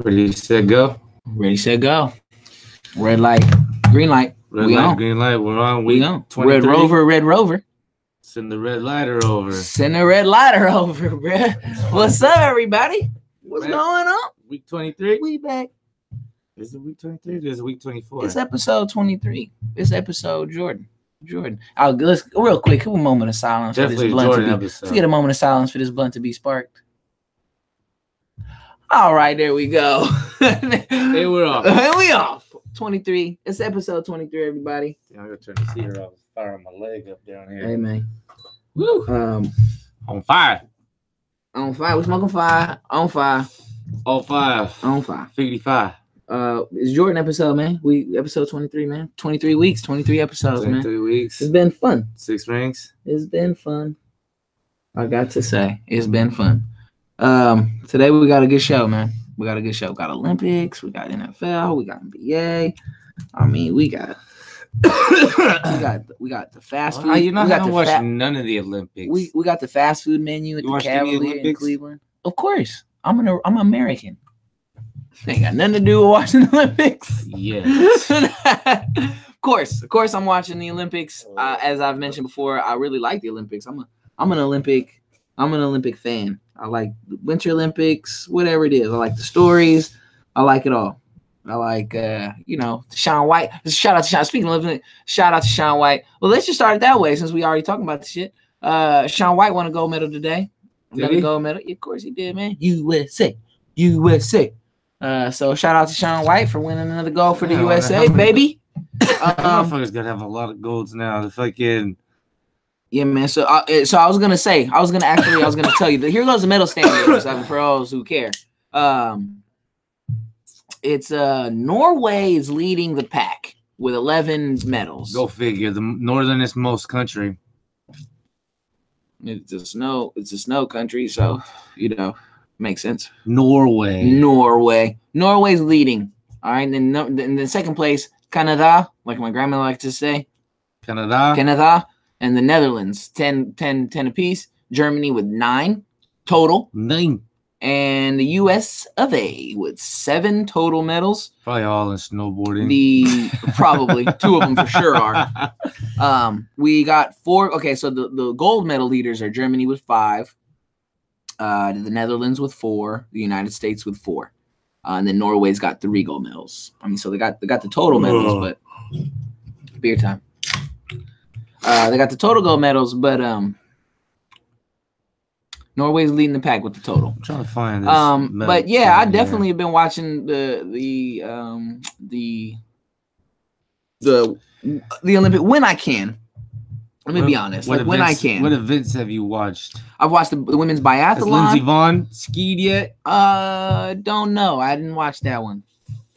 Ready, set, go. Ready, set, go. Red light, green light. Red we light, on. green light. We're on. We on. Red Rover, red Rover. Send the red lighter over. Send the red lighter over, bruh. What's up, everybody? What's going on? Week 23. We back. Is it week 23 or is it week 24? It's episode 23. It's episode Jordan. Let's real quick. A moment of silence Definitely for this blunt Jordan to be. episode. Let's get a moment of silence for this blunt to be sparked. All right, there we go. Hey, we're off. And we off. 23. It's episode 23, everybody. Yeah, I'm gonna turn the heater off. Firing my leg up down here. Hey, man. Woo. On fire. On fire. We smoking fire. On fire. On fire. On fire. 55. It's Jordan episode, man. We episode 23, man. 23 weeks, 23 episodes, 23 man. weeks. It's been fun. 6 rings. It's been fun. I got to say, it's been fun. Today we got a good show, man. We got a good show. We got Olympics, we got NFL, we got NBA. I mean, we got we got the fast food. You know, I haven't watched none of the Olympics. We got the fast food menu at the Cavalier in Cleveland. Of course, I'm American. Ain't got nothing to do with watching the Olympics. Yes. Of course, I'm watching the Olympics. As I've mentioned before, I really like the Olympics. I'm an Olympic fan. I like the Winter Olympics, whatever it is. I like the stories. I like it all. I like, Shaun White. Shout out to Shaun. Speaking of Olympics, shout out to Shaun White. Well, let's just start it that way since we already talking about the shit. Shaun White won a gold medal today. Another gold medal. Yeah, of course he did, man. USA. So shout out to Shaun White for winning another gold for the USA, baby. Motherfuckers gotta have a lot of golds now. The fucking. Yeah, man. So I was gonna tell you that here goes the medal standings for those who care. It's Norway is leading the pack with 11 medals. Go figure. The northernest most country. It's a snow country, so makes sense. Norway's leading. All right, and then in the second place, Canada, like my grandma likes to say. Canada. And the Netherlands, 10 apiece. Germany with 9 total. 9. And the US of A with 7 total medals. Probably all in snowboarding. Probably 2 of them for sure are. We got 4. Okay, so the gold medal leaders are Germany with 5, the Netherlands with 4, the United States with 4, and then Norway's got 3 gold medals. I mean, so they got the total medals, but beer time. They got the total gold medals, but Norway's leading the pack with the total. I'm trying to find this. But yeah, I definitely have been watching the Olympic when I can. Let me be honest. When I can. What events have you watched? I've watched the women's biathlon. Has Lindsey Vonn skied yet? Don't know. I didn't watch that one.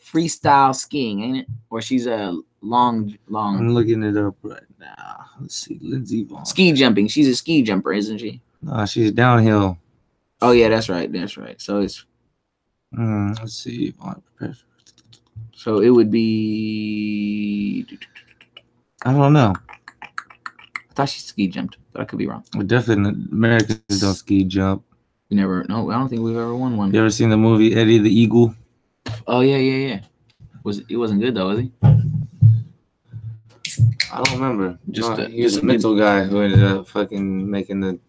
Freestyle skiing, ain't it? Or she's a long. I'm looking it up right now. Let's see, Lindsey Vonn. Ski jumping. She's a ski jumper, isn't she? No, she's downhill. Oh yeah, that's right. So it's. Let's see. So it would be. I don't know. I thought she ski jumped, but I could be wrong. Well, definitely, Americans don't ski jump. We never. No, I don't think we've ever won one. You ever seen the movie Eddie the Eagle? Oh yeah. He wasn't good though, was he? I don't remember. He was a mental guy who ended up fucking making the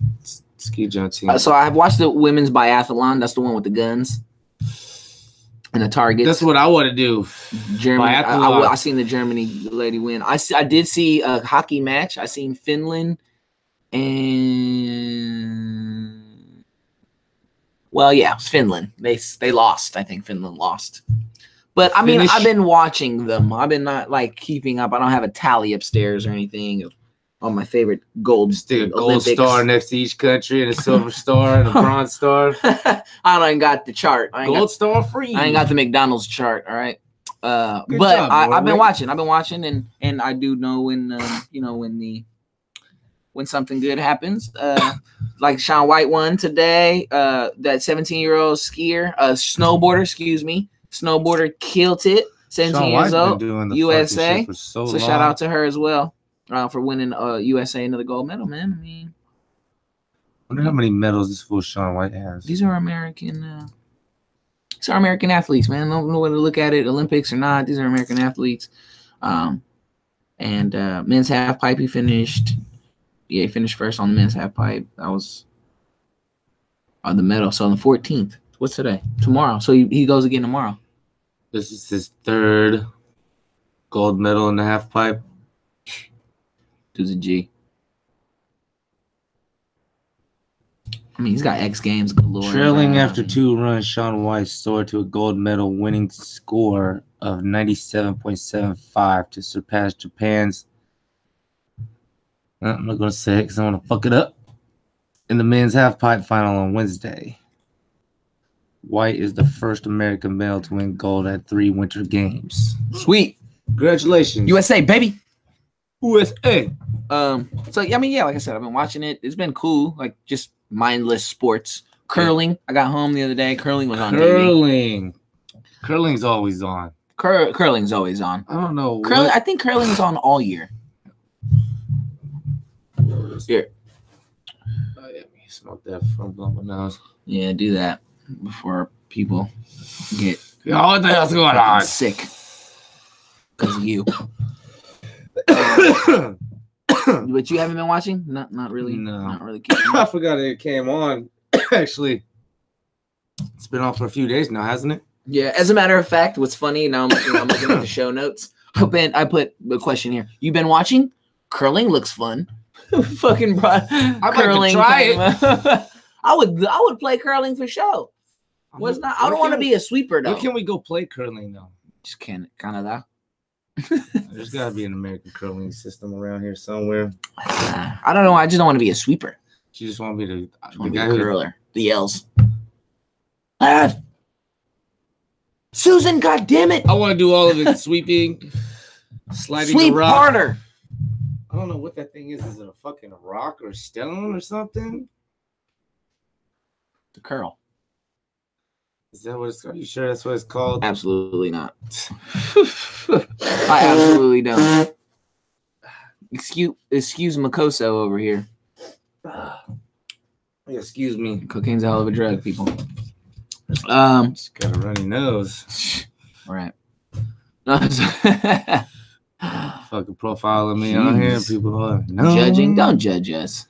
ski jump team. So I've watched the women's biathlon. That's the one with the guns and the targets. That's what I want to do. Germany. I seen the Germany lady win. I did see a hockey match. I seen Finland and it's Finland. They lost. I think Finland lost. But I mean, I've been watching them. I've been not like keeping up. I don't have a tally upstairs or anything of all my favorite gold. Stick a gold star next to each country and a silver star and a bronze star. I ain't got the chart. Gold star free. I ain't got the McDonald's chart. All right. I've been watching. and I do know when when something good happens. Like Shaun White won today. That 17-year-old snowboarder killed it. 17 years old, USA. So shout out to her as well for winning USA another gold medal, man. I mean, I wonder how many medals this fool Shaun White has. These are American These are American athletes, man. I don't know whether to look at it, Olympics or not. These are American athletes. And men's half pipe, he finished. Yeah, he finished first on the men's half pipe. That was on the medal. So on the 14th. What's today? Tomorrow. So he goes again tomorrow. This is his third gold medal in the half pipe. Dude's a G. I mean, he's got X Games galore. Trailing after 2 runs, Shaun White soared to a gold medal winning score of 97.75 to surpass Japan's. I'm not going to say it because I want to fuck it up. In the men's half-pipe final on Wednesday, White is the first American male to win gold at 3 Winter Games. Sweet. Congratulations. USA, baby. USA. So, I mean, yeah, like I said, I've been watching it. It's been cool, like just mindless sports. Curling. I got home the other day. Curling was on TV. Curling's always on. Curling's always on. I don't know. Curling. I think curling's on all year. Here. Oh, yeah, smoke that from blowing my nose. Yeah, do that before people get what the hell's going on? Sick. Because of you. But you haven't been watching? Not really. No. Not really. I forgot it came on. Actually, it's been on for a few days now, hasn't it? Yeah. As a matter of fact, what's funny, now I'm looking at the show notes. I put the question here. You been watching? Curling looks fun. Fucking brought curling. Like to try it. I would play curling for sure. I don't want to be a sweeper though. Where can we go play curling though? Just Canada. There's got to be an American curling system around here somewhere. I don't know. I just don't want to be a sweeper. You just want me to the guy curler. The yells. Susan, goddammit! I want to do all of it. Sweeping, sliding Sweep the rock. Harder. I don't know what that thing is. Is it a fucking rock or stone or something? The curl. Is that what it's? Are you sure that's what it's called? Absolutely not. I absolutely don't. Excuse Makoso over here. Excuse me. Cocaine's a hell of a drug, people. Just got a runny nose. All right. Fucking profile of me on here. People are judging. Don't judge us.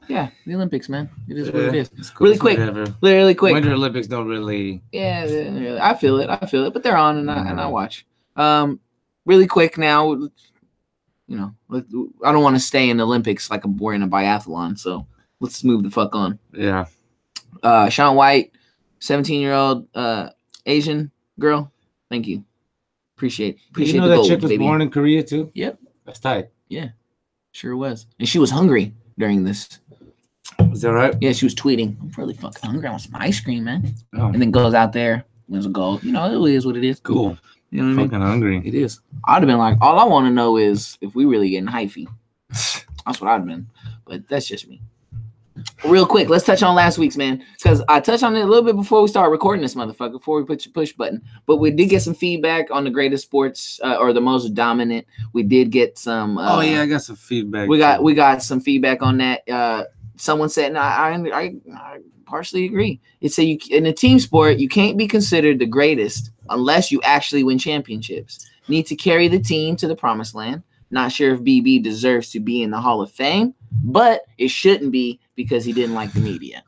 Yeah, the Olympics, man. It is what it is. Cool. Really quick. Really quick. Winter Olympics don't really. Yeah, I feel it. But they're on, and I watch. Really quick now. You know, I don't want to stay in the Olympics like we're in a biathlon. So let's move the fuck on. Yeah. Shaun White, 17-year-old Asian girl. Thank you. Appreciate. You know the that gold, chick was baby. born in Korea too. Yep. That's tight. Yeah, sure was. And she was hungry during this. Is that right? Yeah, she was tweeting. I'm really fucking hungry. I want some ice cream, man. Oh. And then goes out there, wins a gold. You know, it is what it is. Cool. You know what I mean? Fucking hungry. It is. I'd have been like, all I want to know is if we really getting hyphy. That's what I'd have been. But that's just me. Real quick, let's touch on last week's, man. Because I touched on it a little bit before we start recording this motherfucker, before we put your push button. But we did get some feedback on the greatest sports or the most dominant. We did get some. Oh yeah, I got some feedback. We got some feedback on that. Someone said, and I partially agree. It said in a team sport, you can't be considered the greatest unless you actually win championships. Need to carry the team to the promised land. Not sure if BB deserves to be in the Hall of Fame, but it shouldn't be because he didn't like the media.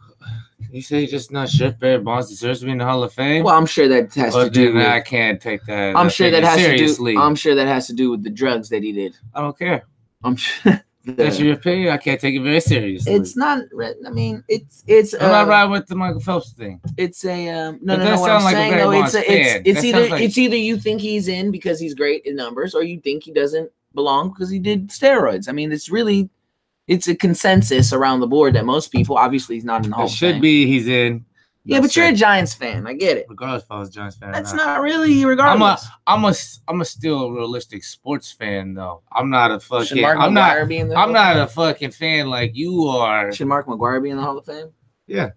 You say you're just not sure if Barry Bonds deserves to be in the Hall of Fame? Well, I'm sure that has to do with. I can't take that. I'm sure that has to do. I'm sure that has to do with the drugs that he did. I don't care. I'm sure. That's your opinion. I can't take it very seriously. It's not. I mean, it's. I'm not right with the Michael Phelps thing. It's a no. What I'm saying though, it's either you think he's in because he's great in numbers, or you think he doesn't belong because he did steroids. I mean, it's a consensus around the board that most people. Obviously, he's not in the Hall of Fame. It should be he's in. Yeah, but you're a Giants fan. I get it. Regardless if I was a Giants fan. That's not really regardless. I'm a still realistic sports fan though. I'm not a fucking. Should Mark McGwire be in the Hall I'm not a fucking fan like you are. Should Mark McGwire be in the Hall of Fame? Yeah.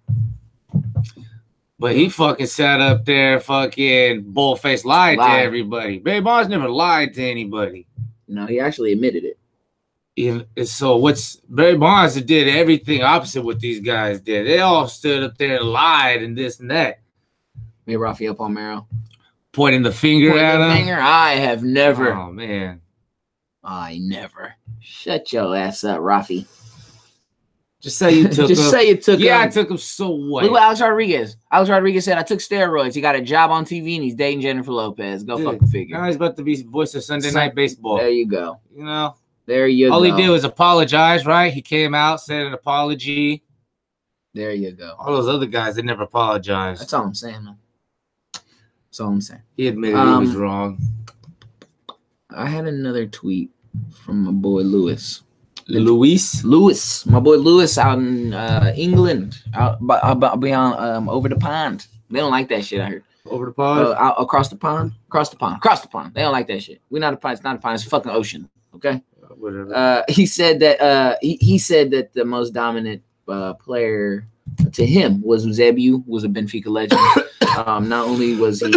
But he fucking sat up there, fucking bullface lied to everybody. Barry Bonds never lied to anybody. No, he actually admitted it. So what's Barry Bonds did everything opposite what these guys did. They all stood up there and lied and this and that. Me, Rafael Palmeiro. Pointing the finger at him. I have never. Oh, man. I never. Shut your ass up, Rafi. Just say you took Just him. say you took him. Yeah, I took him. So what? Look at Alex Rodriguez. Alex Rodriguez said, I took steroids. He got a job on TV and he's dating Jennifer Lopez. Go fucking figure. Now he's about to be voice of Sunday Night Baseball. There you go. You know? There you go. All he did was apologize, right? He came out, said an apology. There you go. All those other guys, they never apologized. That's all I'm saying, man. That's all I'm saying. He admitted he was wrong. I had another tweet from my boy Lewis. Lewis, my boy Lewis out in England, out beyond over the pond. They don't like that shit. I heard over the pond, across the pond. They don't like that shit. We're not a pond. It's not a pond. It's a fucking ocean. Okay. Whatever. He said that he said that the most dominant player to him was Eusebio, was a Benfica legend. Not only was he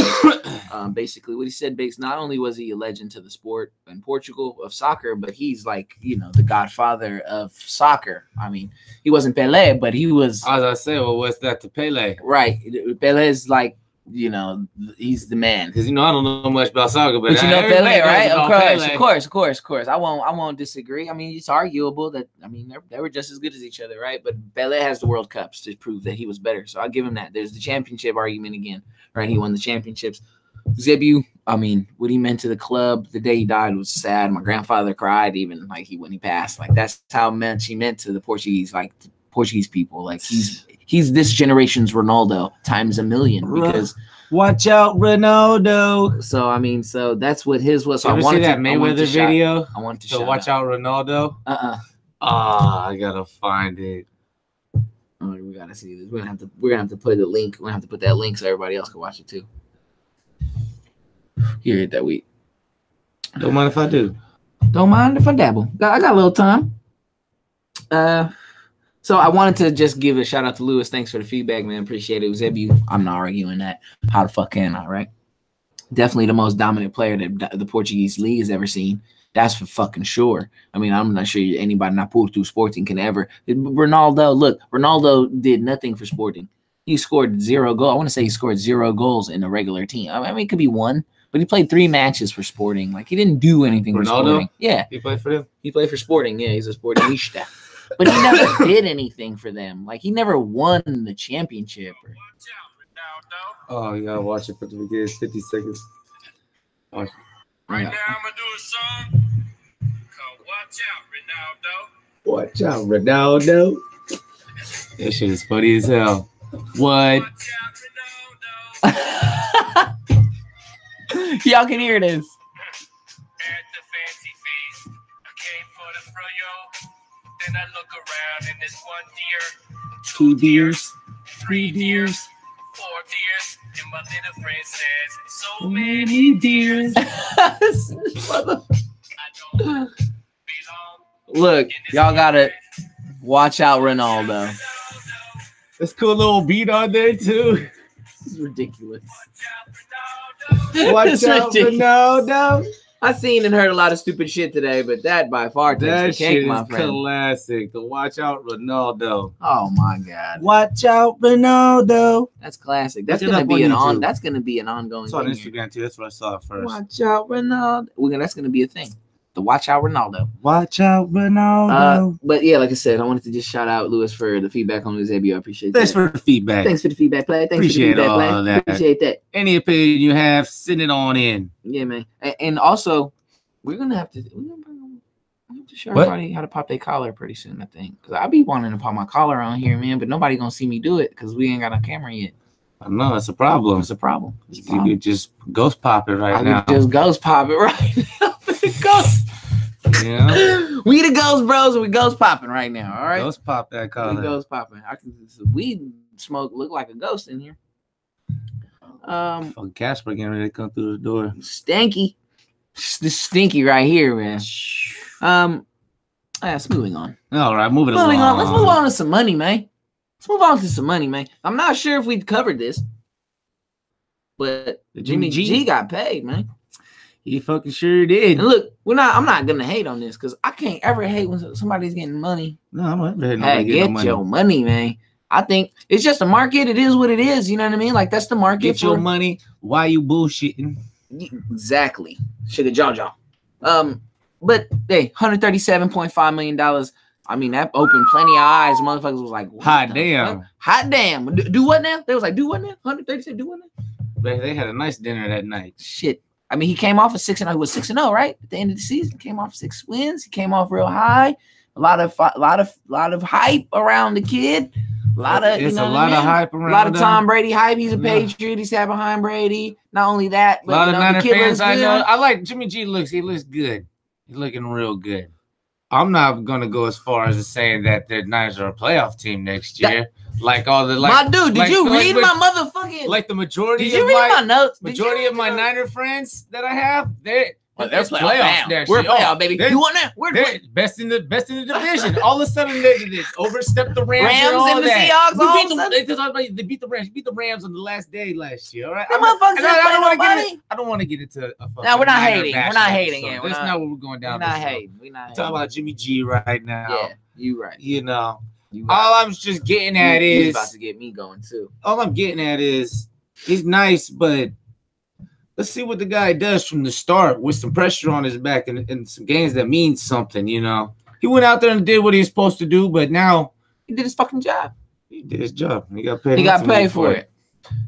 basically what he said, not only was he a legend to the sport in Portugal of soccer, but he's like, you know, the godfather of soccer. I mean, he wasn't Pelé, but he was. As I say, well, what's that to Pelé? Right. Pelé's like, you know, he's the man. Because, you know, I don't know much about soccer, but you know Pelé, right? Of Pelé. course. I won't disagree. I mean, it's arguable that, I mean, they were just as good as each other, right? But Pelé has the World Cups to prove that he was better. So I'll give him that. There's the championship argument again, right? He won the championships. Eusebio, I mean, what he meant to the club the day he died was sad. My grandfather cried even like when he passed. Like that's how much he meant to the Portuguese, like the Portuguese people. Like he's this generation's Ronaldo times a million because watch out, Ronaldo. So I mean, so that's what his was. So you ever see that Mayweather video? I want to so watch out, Ronaldo. I gotta find it. Oh, we gotta see this. We're gonna have to put the link. We're gonna have to put that link so everybody else can watch it too. Here, hit that week. Don't mind if I do. Don't mind if I dabble. I got a little time. So I wanted to just give a shout out to Lewis. Thanks for the feedback, man. Appreciate it. Eusebio. I'm not arguing that. How the fuck can I, right? Definitely the most dominant player that the Portuguese league has ever seen. That's for fucking sure. I mean, I'm not sure anybody not pulled through Sporting can ever. Ronaldo did nothing for Sporting. He scored 0 goals. I want to say he scored 0 goals in a regular team. I mean, it could be 1, but he played 3 matches for Sporting. Like, he didn't do anything for Sporting. Yeah. He played for them? He played for Sporting. Yeah, he's a Sportingista. But he never did anything for them. Like, he never won the championship. Oh, you gotta watch it for the beginning. 50 seconds. Right now, I'm gonna do a song called Watch Out, Ronaldo. Watch out, Ronaldo. That shit is funny as hell. What? Y'all can hear this. At the fancy feast, I came for the froyo. Then I look around and there's 1 deer, 2 deers, 3 deers, 4 deers, and my little friend says, so many deers. I don't belong. Look, y'all gotta watch out, Ronaldo. That's cool little beat on there too. This is ridiculous. Watch out, Ronaldo. I seen and heard a lot of stupid shit today, but that by far takes the cake, my friend. Classic. The Watch Out, Ronaldo. Oh my God. Watch out, Ronaldo. That's classic. That's gonna be That's gonna be an ongoing. It's on Instagram too. That's what I saw first. Watch out, Ronaldo. That's gonna be a thing. The Watch Out Ronaldo. Watch out, Ronaldo. But yeah, like I said, I wanted to just shout out Lewis for the feedback on Eusebio. I appreciate that. Thanks for the feedback. Thanks for the feedback, play. Appreciate all that. Appreciate that. Any opinion you have, send it on in. Yeah, man. And also, we're gonna have to show everybody how to pop their collar pretty soon, I think. Because I be wanting to pop my collar on here, man, but nobody gonna see me do it because we ain't got a camera yet. I know, it's a problem. It's a problem. You could just ghost pop it right now. Just ghost pop it right now. Ghost. Yeah. We the ghost bros and we ghost popping right now. All right. Ghost pop that collar. We ghost popping. Weed smoke look like a ghost in here. Fucking Casper getting ready to come through the door. Stanky. This stinky right here, man. Yes, moving on. All right, moving on. Let's move on to some money, man. I'm not sure if we covered this, but Jimmy G got paid, man. He fucking sure did. And look, I'm not gonna hate on this because I can't ever hate when somebody's getting money. No, I'm not ever Hey, get your money, man. I think it's just a market. It is what it is. You know what I mean? Like that's the market. Get your money. Why you bullshitting? Exactly. Sugar Jaw. But hey, $137.5 million. I mean, that opened plenty of eyes. Motherfuckers was like, hot damn. Fuck? Hot damn. Do what now? They was like, do what now? 137, do what now? But they had a nice dinner that night. Shit. I mean, he came off a 6-0. He was 6-0, right? At the end of the season, came off 6 wins. He came off real high. A lot of hype around the kid. A lot of hype around. A lot of Tom Brady hype. He's a Patriot. He sat behind Brady. Not only that, but a lot of Niner fans I know. Good. I like Jimmy G. He looks good. He's looking real good. I'm not gonna go as far as saying that the Niners are a playoff team next year. Like all the my dude, did you read my motherfucking? Like the majority. Did you read my notes? Majority of my Niner friends that I have, they're playoffs next year. We're playoff, baby. You want that? We're best in the division. All of a sudden they overstepped the Rams and the Seahawks. They beat the Rams. Beat the Rams on the last day last year. All right. I don't want to get into a no, we're not hating. We're not hating it. That's not what we're going down. We're not hating. We're not talking about Jimmy G right now. Yeah, you right. You know. All I'm just getting at is about to get me going too. All I'm getting at is he's nice, but let's see what the guy does from the start with some pressure on his back and some games that mean something. You know, he went out there and did what he was supposed to do, but now he did his fucking job. He did his job. He got paid. He got paid for it.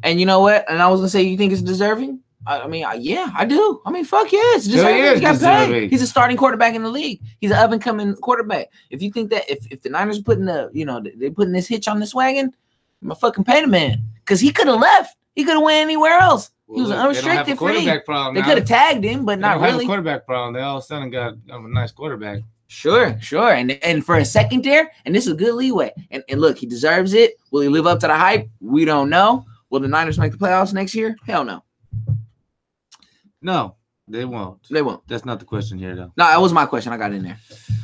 And you know what? And I was gonna say, you think it's deserving? I mean, yeah, I do. I mean, fuck yes, deserving. He got paid. He's a starting quarterback in the league. He's an up and coming quarterback. If you think that if the Niners putting they're putting this hitch on this wagon, I'm gonna fucking pay the man because he could have left. He could have went anywhere else. He was an unrestricted free. They could have tagged him, but not really. Have a quarterback problem. They all of a sudden got a nice quarterback. Sure. And for a second there, and this is good leeway. And look, he deserves it. Will he live up to the hype? We don't know. Will the Niners make the playoffs next year? Hell no. No, they won't. They won't. That's not the question here, though. No, that was my question. I got in there.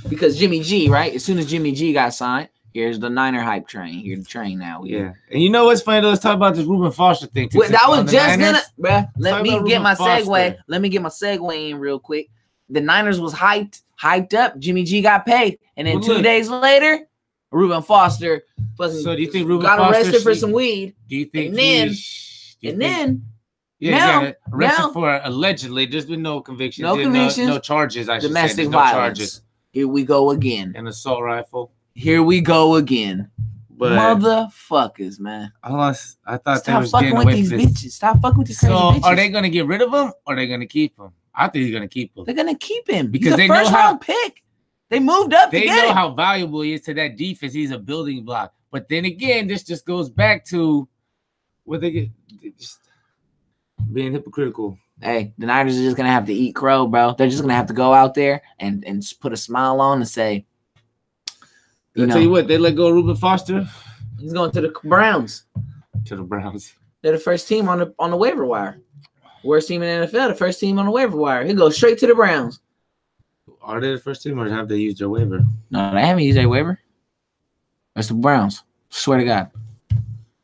Because Jimmy G, right? As soon as Jimmy G got signed, here's the Niner hype train. Here's the train now. Yeah. And you know what's funny, though? Let's talk about this Reuben Foster thing, too. Well, I was just going to, bruh, let me get my segue. Let me get my segue in real quick. The Niners was hyped up. Jimmy G got paid. And then 2 days later, Reuben Foster so do you think Reuben got Foster arrested for some weed. Do you think then yeah, arrested for allegedly. There's been no convictions. No charges. I should domestic say. Violence. No charges. Here we go again. An assault rifle. Here we go again. But motherfuckers, man. I thought Stop they was fucking getting with away these from this. bitches. Stop fucking with these crazy bitches. Are they gonna get rid of him or are they gonna keep him? I think he's gonna keep him. They're gonna keep him because he's a first round pick. They moved up. They know how valuable he is to that defense. He's a building block. But then again, this just goes back to what they get. Just being hypocritical. Hey, the Niners are just gonna have to eat crow, bro. They're just gonna have to go out there and put a smile on and say, I'll tell you what, they let go of Reuben Foster. He's going to the Browns. To the Browns. They're the first team on the waiver wire. Worst team in the NFL, the first team on the waiver wire. He goes straight to the Browns. Are they the first team or have they used their waiver? No, they haven't used their waiver. That's the Browns. Swear to God.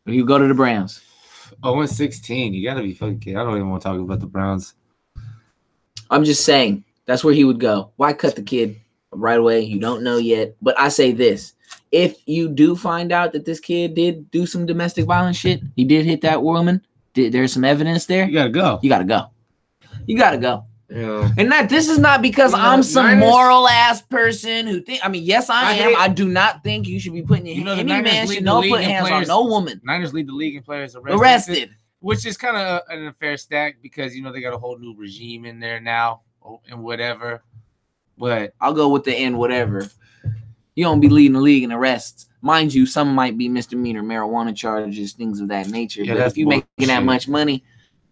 You go to the Browns. 0-16. You gotta be fucking kidding. I don't even want to talk about the Browns. I'm just saying that's where he would go. Why cut the kid right away? You don't know yet. But I say this. If you do find out that this kid did do some domestic violence shit, he did hit that woman, there's some evidence there. You gotta go. You gotta go. You gotta go. Yeah. And this is not because I'm some moral ass person who think. I mean, yes, I am. I do not think you should be putting your any man should not put hands on no woman. Niners lead the league in players arrested, which is kind of an unfair stat because they got a whole new regime in there now and whatever. But I'll go with the end whatever. You don't be leading the league in arrests, mind you. Some might be misdemeanor marijuana charges, things of that nature. Yeah, but if you making that much money.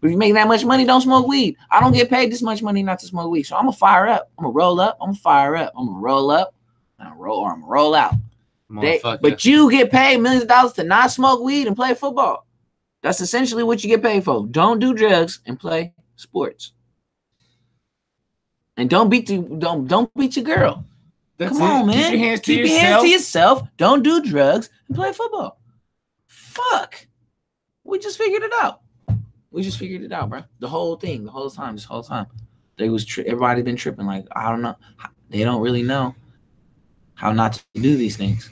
If you're making that much money, don't smoke weed. I don't get paid this much money not to smoke weed. So I'm going to fire up. I'm going to roll up. I'm going to fire up. I'm going to roll up. I'm going to roll out. But you get paid millions of dollars to not smoke weed and play football. That's essentially what you get paid for. Don't do drugs and play sports. And don't beat your girl. Come on, man. Keep your hands to yourself. Don't do drugs and play football. Fuck. We just figured it out. We just figured it out, bro. The whole thing, this whole time. everybody been tripping. Like, I don't know. They don't really know how not to do these things.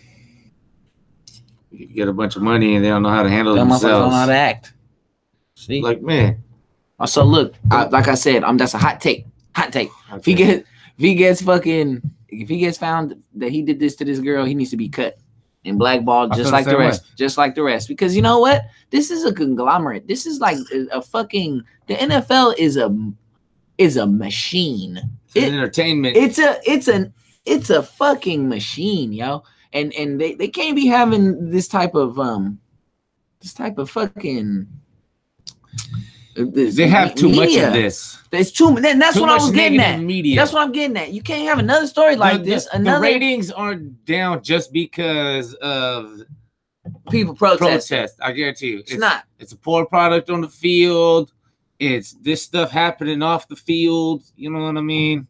You get a bunch of money and they don't know how to handle Them motherfuckers themselves. don't know how to act. See, Like, man. So look, like I said, that's a hot take. Hot take. If he gets found that he did this to this girl, he needs to be cut and blackballed just like the rest. Just like the rest. Because you know what? This is a conglomerate. This is like a fucking. The NFL is a machine. It's an entertainment. It's a fucking machine, yo. And they can't be having this type of fucking. They have too much of this. It's too. That's what I was getting at. Media. That's what I'm getting at. You can't have another story like this. The ratings aren't down just because of people protest. I guarantee you, it's not. It's a poor product on the field. It's this stuff happening off the field. You know what I mean?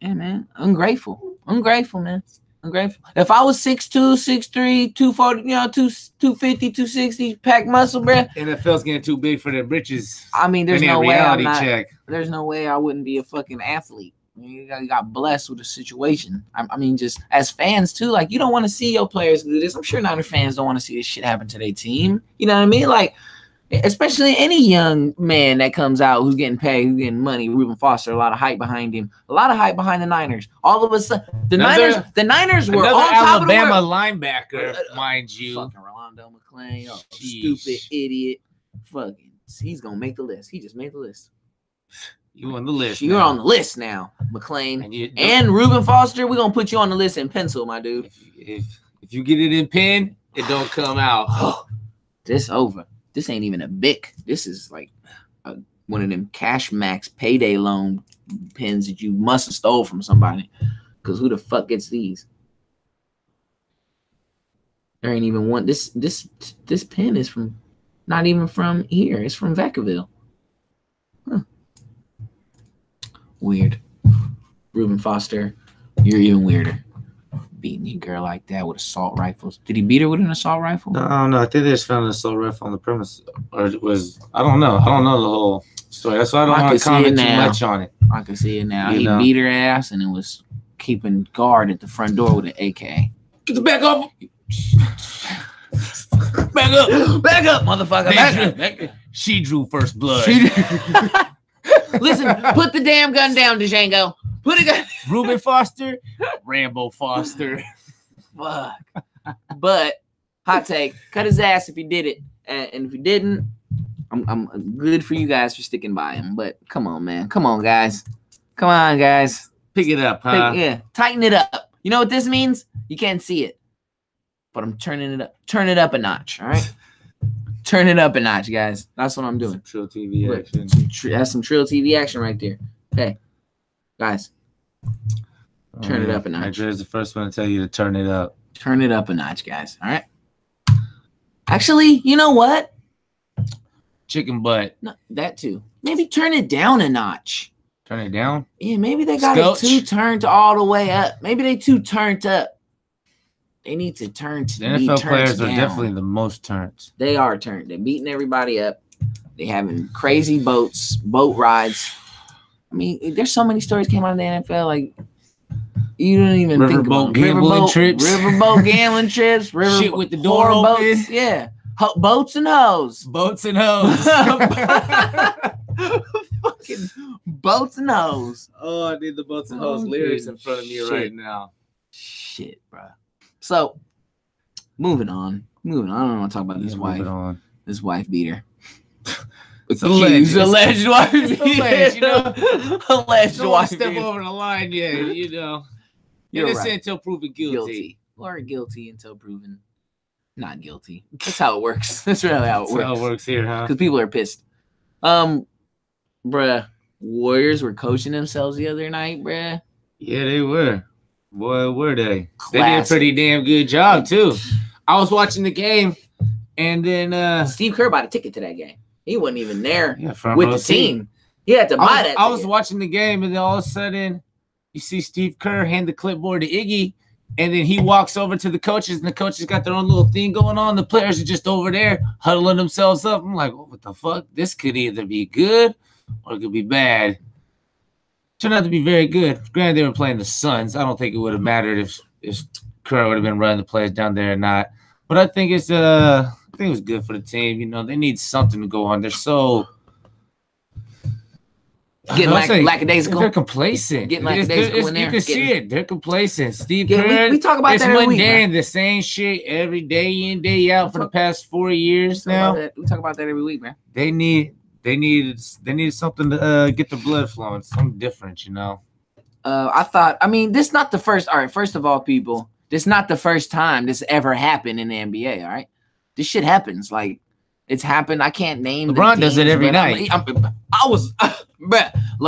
Yeah, man. Ungrateful, man. Ungrateful. If I was 6'2", 6'3", 240, 250, 260, pack muscle, bruh. NFL's getting too big for their britches. I mean, there's no way there's no way I wouldn't be a fucking athlete. I mean, you got blessed with a situation. I mean, just as fans too, like you don't want to see your players do this. I'm sure Niner fans don't want to see this shit happen to their team. You know what I mean? Like, especially any young man that comes out who's getting paid, who's getting money. Reuben Foster, a lot of hype behind him, a lot of hype behind the Niners. All of a sudden, the Niners were on top of the Alabama world. linebacker, mind you. Fucking Rolando McClain, stupid idiot. Fucking, he's gonna make the list. He just made the list. You on the list? You're on the list now, McClain and Reuben Foster. We're gonna put you on the list in pencil, my dude. If you get it in pen, it don't come out. This over. This ain't even a BIC. This is like one of them Cash Max payday loan pens that you must have stole from somebody. Because who the fuck gets these? There ain't even one. This pen is from not even from here. It's from Vacaville. Huh. Weird. Reuben Foster, you're even weirder. Beating a girl like that with assault rifles. Did he beat her with an assault rifle? No, I think they just found an assault rifle on the premise, or it was. I don't know the whole story. That's why I don't want to comment too much on it. I can see it now. He beat her ass and it was keeping guard at the front door with an AK. Get the back up. Back up, motherfucker. Back up. She drew first blood. Listen, put the damn gun down, Django. Put a gun. Reuben Foster, Rambo Foster. Fuck. But hot take, cut his ass if he did it, and if he didn't, I'm good for you guys for sticking by him. But come on, man. Come on, guys. Come on, guys. Pick it up, huh? Tighten it up. You know what this means? You can't see it, but I'm turning it up. Turn it up a notch. All right. Turn it up a notch, guys. That's what I'm doing. Some Trill TV action. That's some Trill TV action right there. Hey, guys, turn it up a notch. Andrew's the first one to tell you to turn it up. Turn it up a notch, guys. All right. Actually, you know what? Chicken butt. No, that too. Maybe turn it down a notch. Turn it down? Yeah, maybe they got it too turned all the way up. Maybe they too turned up. They need to turn to the NFL players are definitely the most turned. They are turned. They're beating everybody up. They having crazy boat rides. I mean, there's so many stories came out of the NFL. Like, you don't even think about gambling trips. Riverboat gambling trips. Shit with the door open. Boats. Yeah. Boats and hoes. Boats and hoes. Fucking boats and hoes. Oh, I need the boats and hoes lyrics in front of me right now. Shit, bro. So, moving on. I don't want to talk about this wife. This wife beater. It's alleged wife beater. Alleged, you know. Alleged wife beater. Step over the line, yeah, you know. You're innocent right. until proven guilty. Or guilty until proven not guilty. That's how it works. That's really how it works. That's how it works here, huh? Because people are pissed. Bruh, Warriors were coaching themselves the other night, bruh. Yeah, they were. Boy, were they. Classic. They did a pretty damn good job, too. I was watching the game, and then Steve Kerr bought a ticket to that game. He wasn't even there with the team. He had to buy that ticket. I was watching the game, and then all of a sudden, you see Steve Kerr hand the clipboard to Iggy, and then he walks over to the coaches, and the coaches got their own little thing going on. The players are just over there huddling themselves up. I'm like, what the fuck? This could either be good or it could be bad. turned out to be very good. Granted, they were playing the Suns. I don't think it would have mattered if Kerr would have been running the plays down there or not. But I think it was good for the team. You know, they need something to go on. They're so getting lackadaisical. They're complacent. Getting lackadaisical in there. You can see it. They're complacent. Steve Kerr. We talk about that every week. It's mundane. The same shit every day in, day out for the past 4 years now. We talk about that every week, man. They needed something to get the blood flowing. Something different, you know. This not the first. All right, first of all, people, this not the first time this ever happened in the NBA. All right, this shit happens. Like, it's happened. I can't name. LeBron does it every night. LeBron.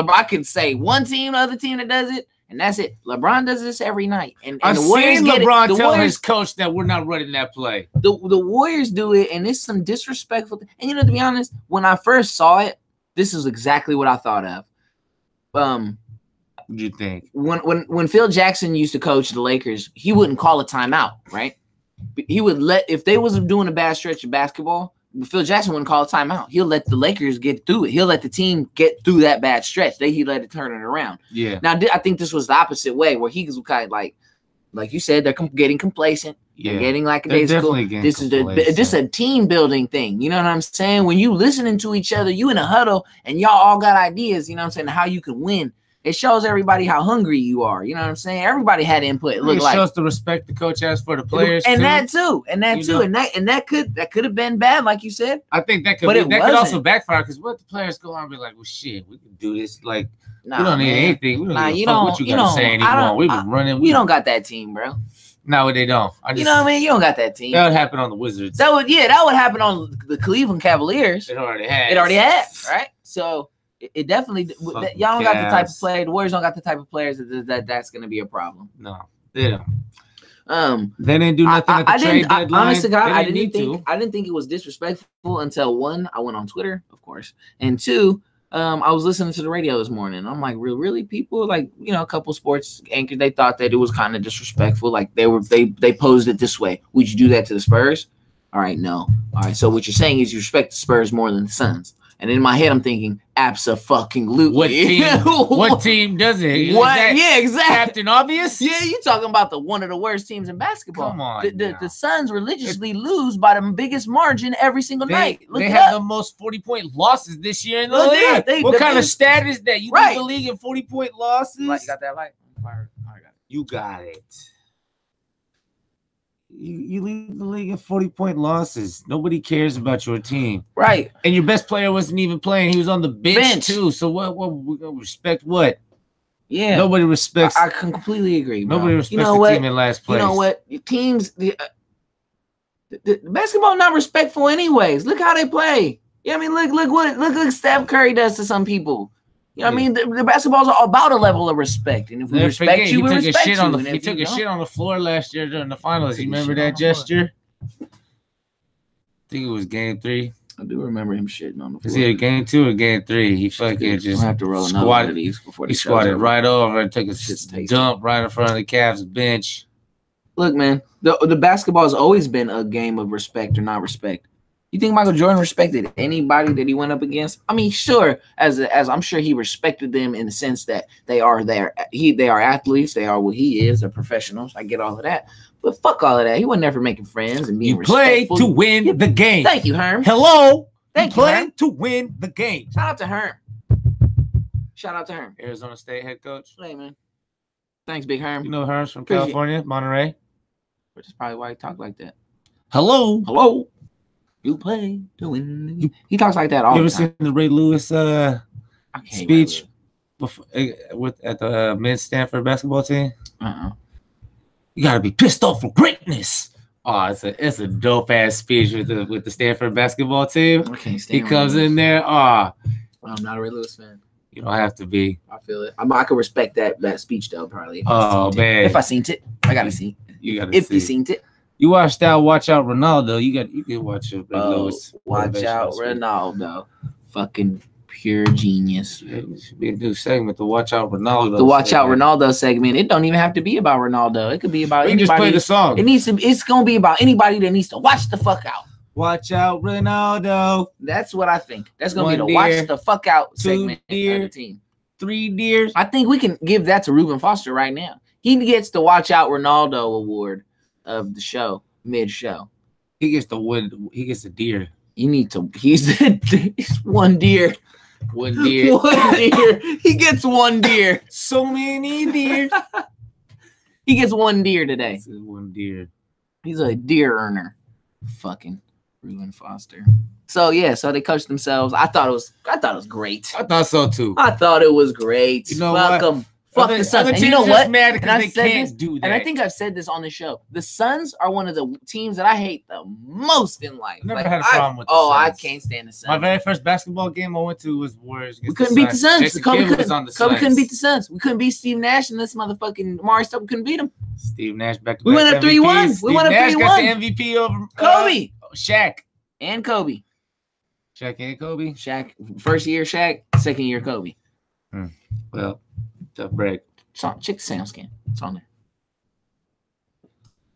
I can say one team, the other team that does it, and that's it. LeBron does this every night, and I've the Warriors seen LeBron tell his Warriors, coach that we're not running that play. The Warriors do it, and it's some disrespectful. And to be honest, when I first saw it, this is exactly what I thought of. What do you think? When Phil Jackson used to coach the Lakers, he wouldn't call a timeout, right? He would if they was doing a bad stretch of basketball, Phil Jackson wouldn't call a timeout. He'll let the Lakers get through it. He'll let the team get through that bad stretch. He let it turn it around. Yeah. Now, I think this was the opposite way, where he was kind of like you said, they're getting complacent. Yeah. They're getting lackadaisical. This is a team building thing. You know what I'm saying? When you listening to each other, you in a huddle, and y'all all got ideas. You know what I'm saying? How you can win. It shows everybody how hungry you are. You know what I'm saying? Everybody had input. It shows the respect the coach has for the players, and that could have been bad, like you said. I think that could also backfire, because what the players go on and be like, well, shit, we can do this. Like, we don't need anything. We don't give a fuck what you gotta say anymore. We've been running. We don't got that team, bro. No, they don't. You know what I mean? You don't got that team. That would happen on the Wizards. That would happen on the Cleveland Cavaliers. It already has. Right? So it definitely y'all don't got the type of player. The Warriors don't got the type of players that's going to be a problem. No, they don't. They didn't do nothing at the trade deadline. Honest to God, I didn't think it was disrespectful until one, I went on Twitter, of course, and two, I was listening to the radio this morning. And I'm like, really, people, like, a couple sports anchors, they thought that it was kind of disrespectful. Like, they posed it this way: would you do that to the Spurs? All right, no. All right, so what you're saying is you respect the Spurs more than the Suns. And in my head, I'm thinking, abso-fucking-lutely. What team does it? What? Yeah, exactly. Captain Obvious? Yeah, you talking about one of the worst teams in basketball. Come on. The Suns religiously lose by the biggest margin every single night. They have the most 40-point losses this year in the league. What kind of stat is that? You lead the league in 40-point losses? Right, you got that light? You got it. You lead the league in 40-point losses. Nobody cares about your team. Right. And your best player wasn't even playing. He was on the bench. Too. So what we gonna respect what? Yeah. Nobody respects. I can completely agree, bro. Nobody respects the team in last place. You know what? Teams, the basketball not respectful anyways. Look how they play. Yeah, I mean, look what Steph Curry does to some people. You know what I mean? The basketball's about a level of respect. And if we respect you, we respect you. He took a shit on the floor last year during the finals. You remember that gesture? I think it was game 3. I do remember him shitting on the floor. Was it game 2 or game 3? He fucking just have to roll another of these before he squatted right over and took a dump right in front of the Cavs bench. Look, man, the basketball has always been a game of respect or not respect. You think Michael Jordan respected anybody that he went up against? I mean, sure, as I'm sure he respected them in the sense that they are athletes, they are what he is, they're professionals. I get all of that. But fuck all of that. He wasn't ever making friends and being respectful. You play to win the game. Thank you, Herm. Hello. You play to win the game. Shout out to Herm. Arizona State head coach. Hey, man. Thanks, Big Herm. You know Herm's from California, Monterey. Which is probably why he talked like that. Hello. You play to win. He talks like that all the time. You ever seen the Ray Lewis speech at the men's Stanford basketball team? You gotta be pissed off for greatness. Oh, it's a dope ass speech with the Stanford basketball team. He comes in there. I'm not a Ray Lewis fan. You don't have to be. I feel it. I could respect that speech though, probably. Man. If I seen it, I gotta see. If you seen it. You watched out. Watch out, Ronaldo. You can watch it. Watch out, Ronaldo. Fucking pure genius. Yeah, it should be a new segment. The Watch Out Ronaldo. The Watch Out Ronaldo segment. It don't even have to be about Ronaldo. It could be about anybody. Just play the song. It's gonna be about anybody that needs to watch the fuck out. Watch out, Ronaldo. That's what I think. That's gonna be the watch the fuck out segment of the team. 3 deers. I think we can give that to Reuben Foster right now. He gets the Watch Out Ronaldo award of the show, mid-show. He gets the win. He gets a deer. You need to. He's one deer. One deer. One deer. He gets one deer. So many deer. He gets one deer today. One deer. He's a deer earner. Fucking Reuben Foster. So yeah, so they coached themselves. I thought it was great. I thought so too. I thought it was great. You know Fuck what? them. Fuck the Suns. And you know Just what? mad And because they can't do that. And I think I've said this on the show. The Suns are one of the teams that I hate the most in life. I never had a problem with the Suns. Suns. I can't stand the Suns. My very first basketball game I went to was Warriors. We couldn't beat the Suns. Jason Kobe Kidd couldn't, was on the Kobe Suns. couldn't beat the Suns. We couldn't beat Steve Nash and this motherfucking Amari Stoudemire couldn't beat him. Steve Nash back to We went up 3-1. We went up 3-1. Got the MVP over Kobe. Shaq. And Kobe. Shaq and Kobe. Shaq, first year Shaq, second year Kobe. Well, tough break. Check the sound scan. It's on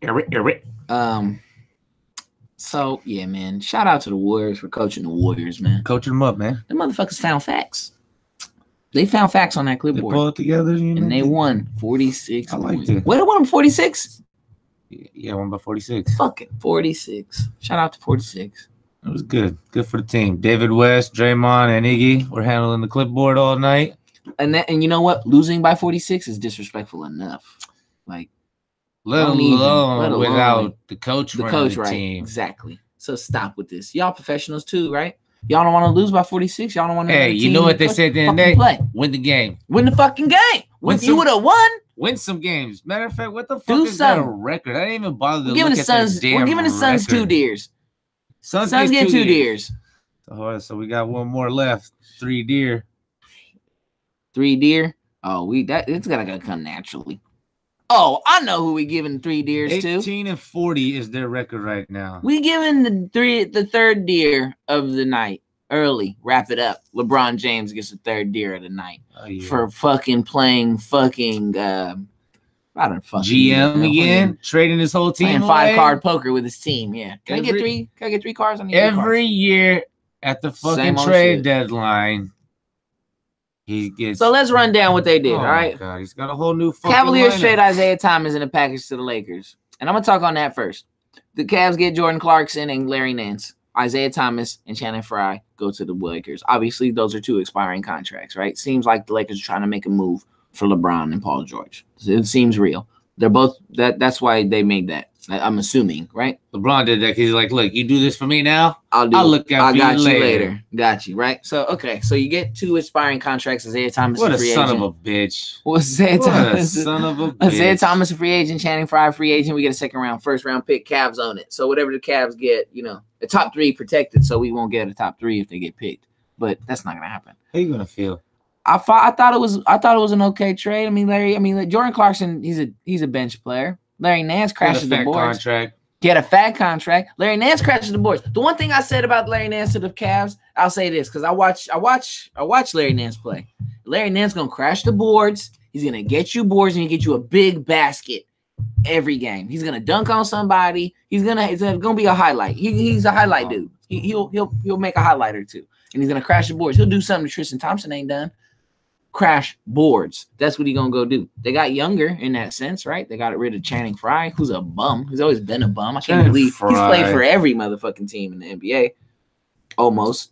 there. Eric. So yeah, man. Shout out to the Warriors for coaching the Warriors, man. Coaching them up, man. The motherfuckers found facts. They found facts on that They clipboard. pulled it together, And they won 46. I liked it. What, they won 46? Yeah, won by 46. Fucking 46. Shout out to 46. It was good. Good for the team. David West, Draymond, and Iggy were handling the clipboard all night. And you know what? Losing by 46 is disrespectful enough. Like, Let alone without the coach running the right? team. Exactly. So stop with this. Y'all professionals too, right? Y'all don't want to lose by 46. Y'all don't want to. Hey, you know what they said the other day? Win the game. Win the fucking game. You would have won. Win some games. Matter of fact, what the fuck Do is that something. record? I didn't even bother to We're giving look the at Suns. their We're damn giving the Suns record. 2 deers. Suns get 2 deers. So we got one more left. 3 deer. 3 deer. Oh, it's gotta come naturally. Oh, I know who we giving 3 deers to. 18-40 is their record right now. We giving the third deer of the night early. Wrap it up. LeBron James gets the 3rd deer of the night for fucking playing fucking I don't fucking GM again, trading his whole team. Playing 5-card poker with his team. Yeah. Can I get 3? Can I get 3 cards? I need every year at the fucking trade deadline. He gets. So let's run down what they did. All right. God, he's got a whole new fucking Cavaliers lineup. trade Isaiah Thomas in a package to the Lakers. And I'm going to talk on that first. The Cavs get Jordan Clarkson and Larry Nance. Isaiah Thomas and Channing Frye go to the Lakers. Obviously, those are 2 expiring contracts, right? Seems like the Lakers are trying to make a move for LeBron and Paul George. It seems real. They're both that's why they made that. I'm assuming, right? LeBron did that because he's like, look, you do this for me now. I'll look out for you later. Got you, right? So okay, so you get 2 expiring contracts. Isaiah Thomas, what a a free son agent. of a bitch. What a son of a bitch. Isaiah Thomas, a free agent. Channing Frye, free agent. We get a 2nd round, 1st round pick. Cavs own it. So whatever the Cavs get, the top 3 protected. So we won't get a top 3 if they get picked. But that's not gonna happen. How you gonna feel? I thought it was an okay trade. Jordan Clarkson, he's a bench player. Larry Nance crashes the boards. Get a fat contract. Larry Nance crashes the boards. The one thing I said about Larry Nance to the Cavs, I'll say this because I watch Larry Nance play. Larry Nance gonna crash the boards. He's gonna get you boards and get you a big basket every game. He's gonna dunk on somebody. It's gonna be a highlight. He's a highlight dude. He'll make a highlight or 2, and he's gonna crash the boards. He'll do something Tristan Thompson ain't done. Crash boards. That's what he gonna go do. They got younger in that sense, right? They got rid of Channing Frye, who's a bum. He's always been a bum. I can't believe he's played for every motherfucking team in the NBA, almost,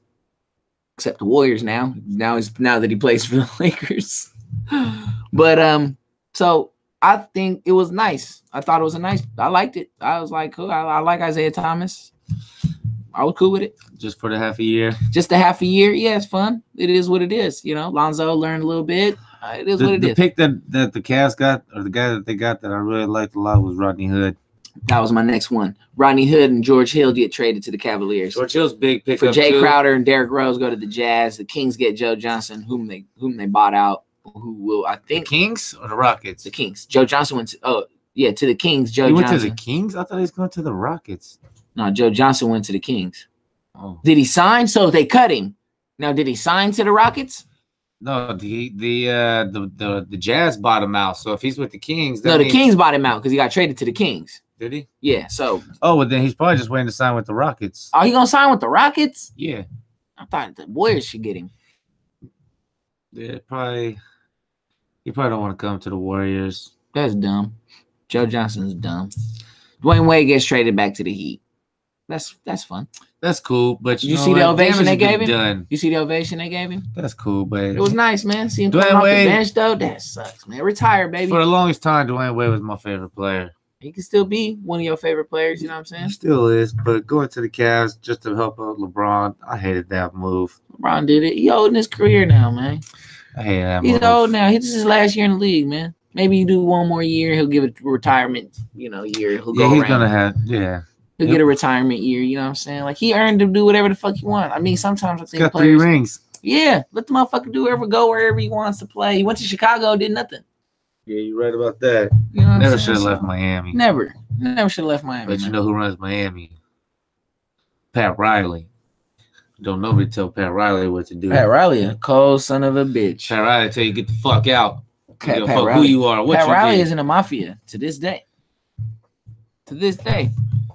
except the Warriors now. Now that he plays for the Lakers. But so I think it was nice. I thought it was I liked it. I was like, cool. I like Isaiah Thomas. I was cool with it. Just for the half a year. Just a half a year. Yeah, it's fun. It is what it is. Lonzo learned a little bit. It is what it is. The pick that the Cavs got, or the guy that they got that I really liked a lot was Rodney Hood. That was my next one. Rodney Hood and George Hill get traded to the Cavaliers. George Hill's big pick for Jay Crowder and Derrick Rose go to the Jazz. The Kings get Joe Johnson, whom they bought out. Who will I think the Kings or the Rockets? The Kings. Joe Johnson went to to the Kings. He went to the Kings? I thought he was going to the Rockets. No, Joe Johnson went to the Kings. Oh. Did he sign? So they cut him. Now, did he sign to the Rockets? No, the Jazz bought him out. So if he's with the Kings, the Kings bought him out because he got traded to the Kings. Did he? Yeah. So. Oh, well then he's probably just waiting to sign with the Rockets. Oh, he gonna sign with the Rockets? Yeah. I thought the Warriors should get him. Yeah, probably. He probably don't want to come to the Warriors. That's dumb. Joe Johnson's dumb. Dwayne Wade gets traded back to the Heat. That's fun. That's cool, but You see the ovation they gave him? Done. You see the ovation they gave him? That's cool, but It was nice, man. See him Dwayne coming off the Wade- bench, though. That sucks, man. Retire, baby. for the longest time, Dwayne Wade was my favorite player. He can still be one of your favorite players. You know what I'm saying? He still is, but going to the Cavs just to help out LeBron, I hated that move. LeBron did it. He old in his career now, man. I hated that He's move. old now. This is his last year in the league, man. Maybe you do one more year. He'll give it a retirement, year. He'll go He's around. gonna have, yeah. He'll get a retirement year. You know what I'm saying? Like, he earned to do whatever the fuck he wants. I mean, sometimes I He's think got 3 players. rings. Yeah, let the motherfucker go wherever he wants to play. He went to Chicago, did nothing. Yeah, you're right about that. You know what I'm Never saying? should have left So, Miami. Never should have left Miami. But you man. know who runs Miami? Pat Riley. Don't nobody tell Pat Riley what to do. Pat Riley, a cold son of a bitch. Pat Riley tell you get the fuck out. Pat Give a fuck Riley. who you are, what Pat you Riley did. is in the mafia to this day. To this day,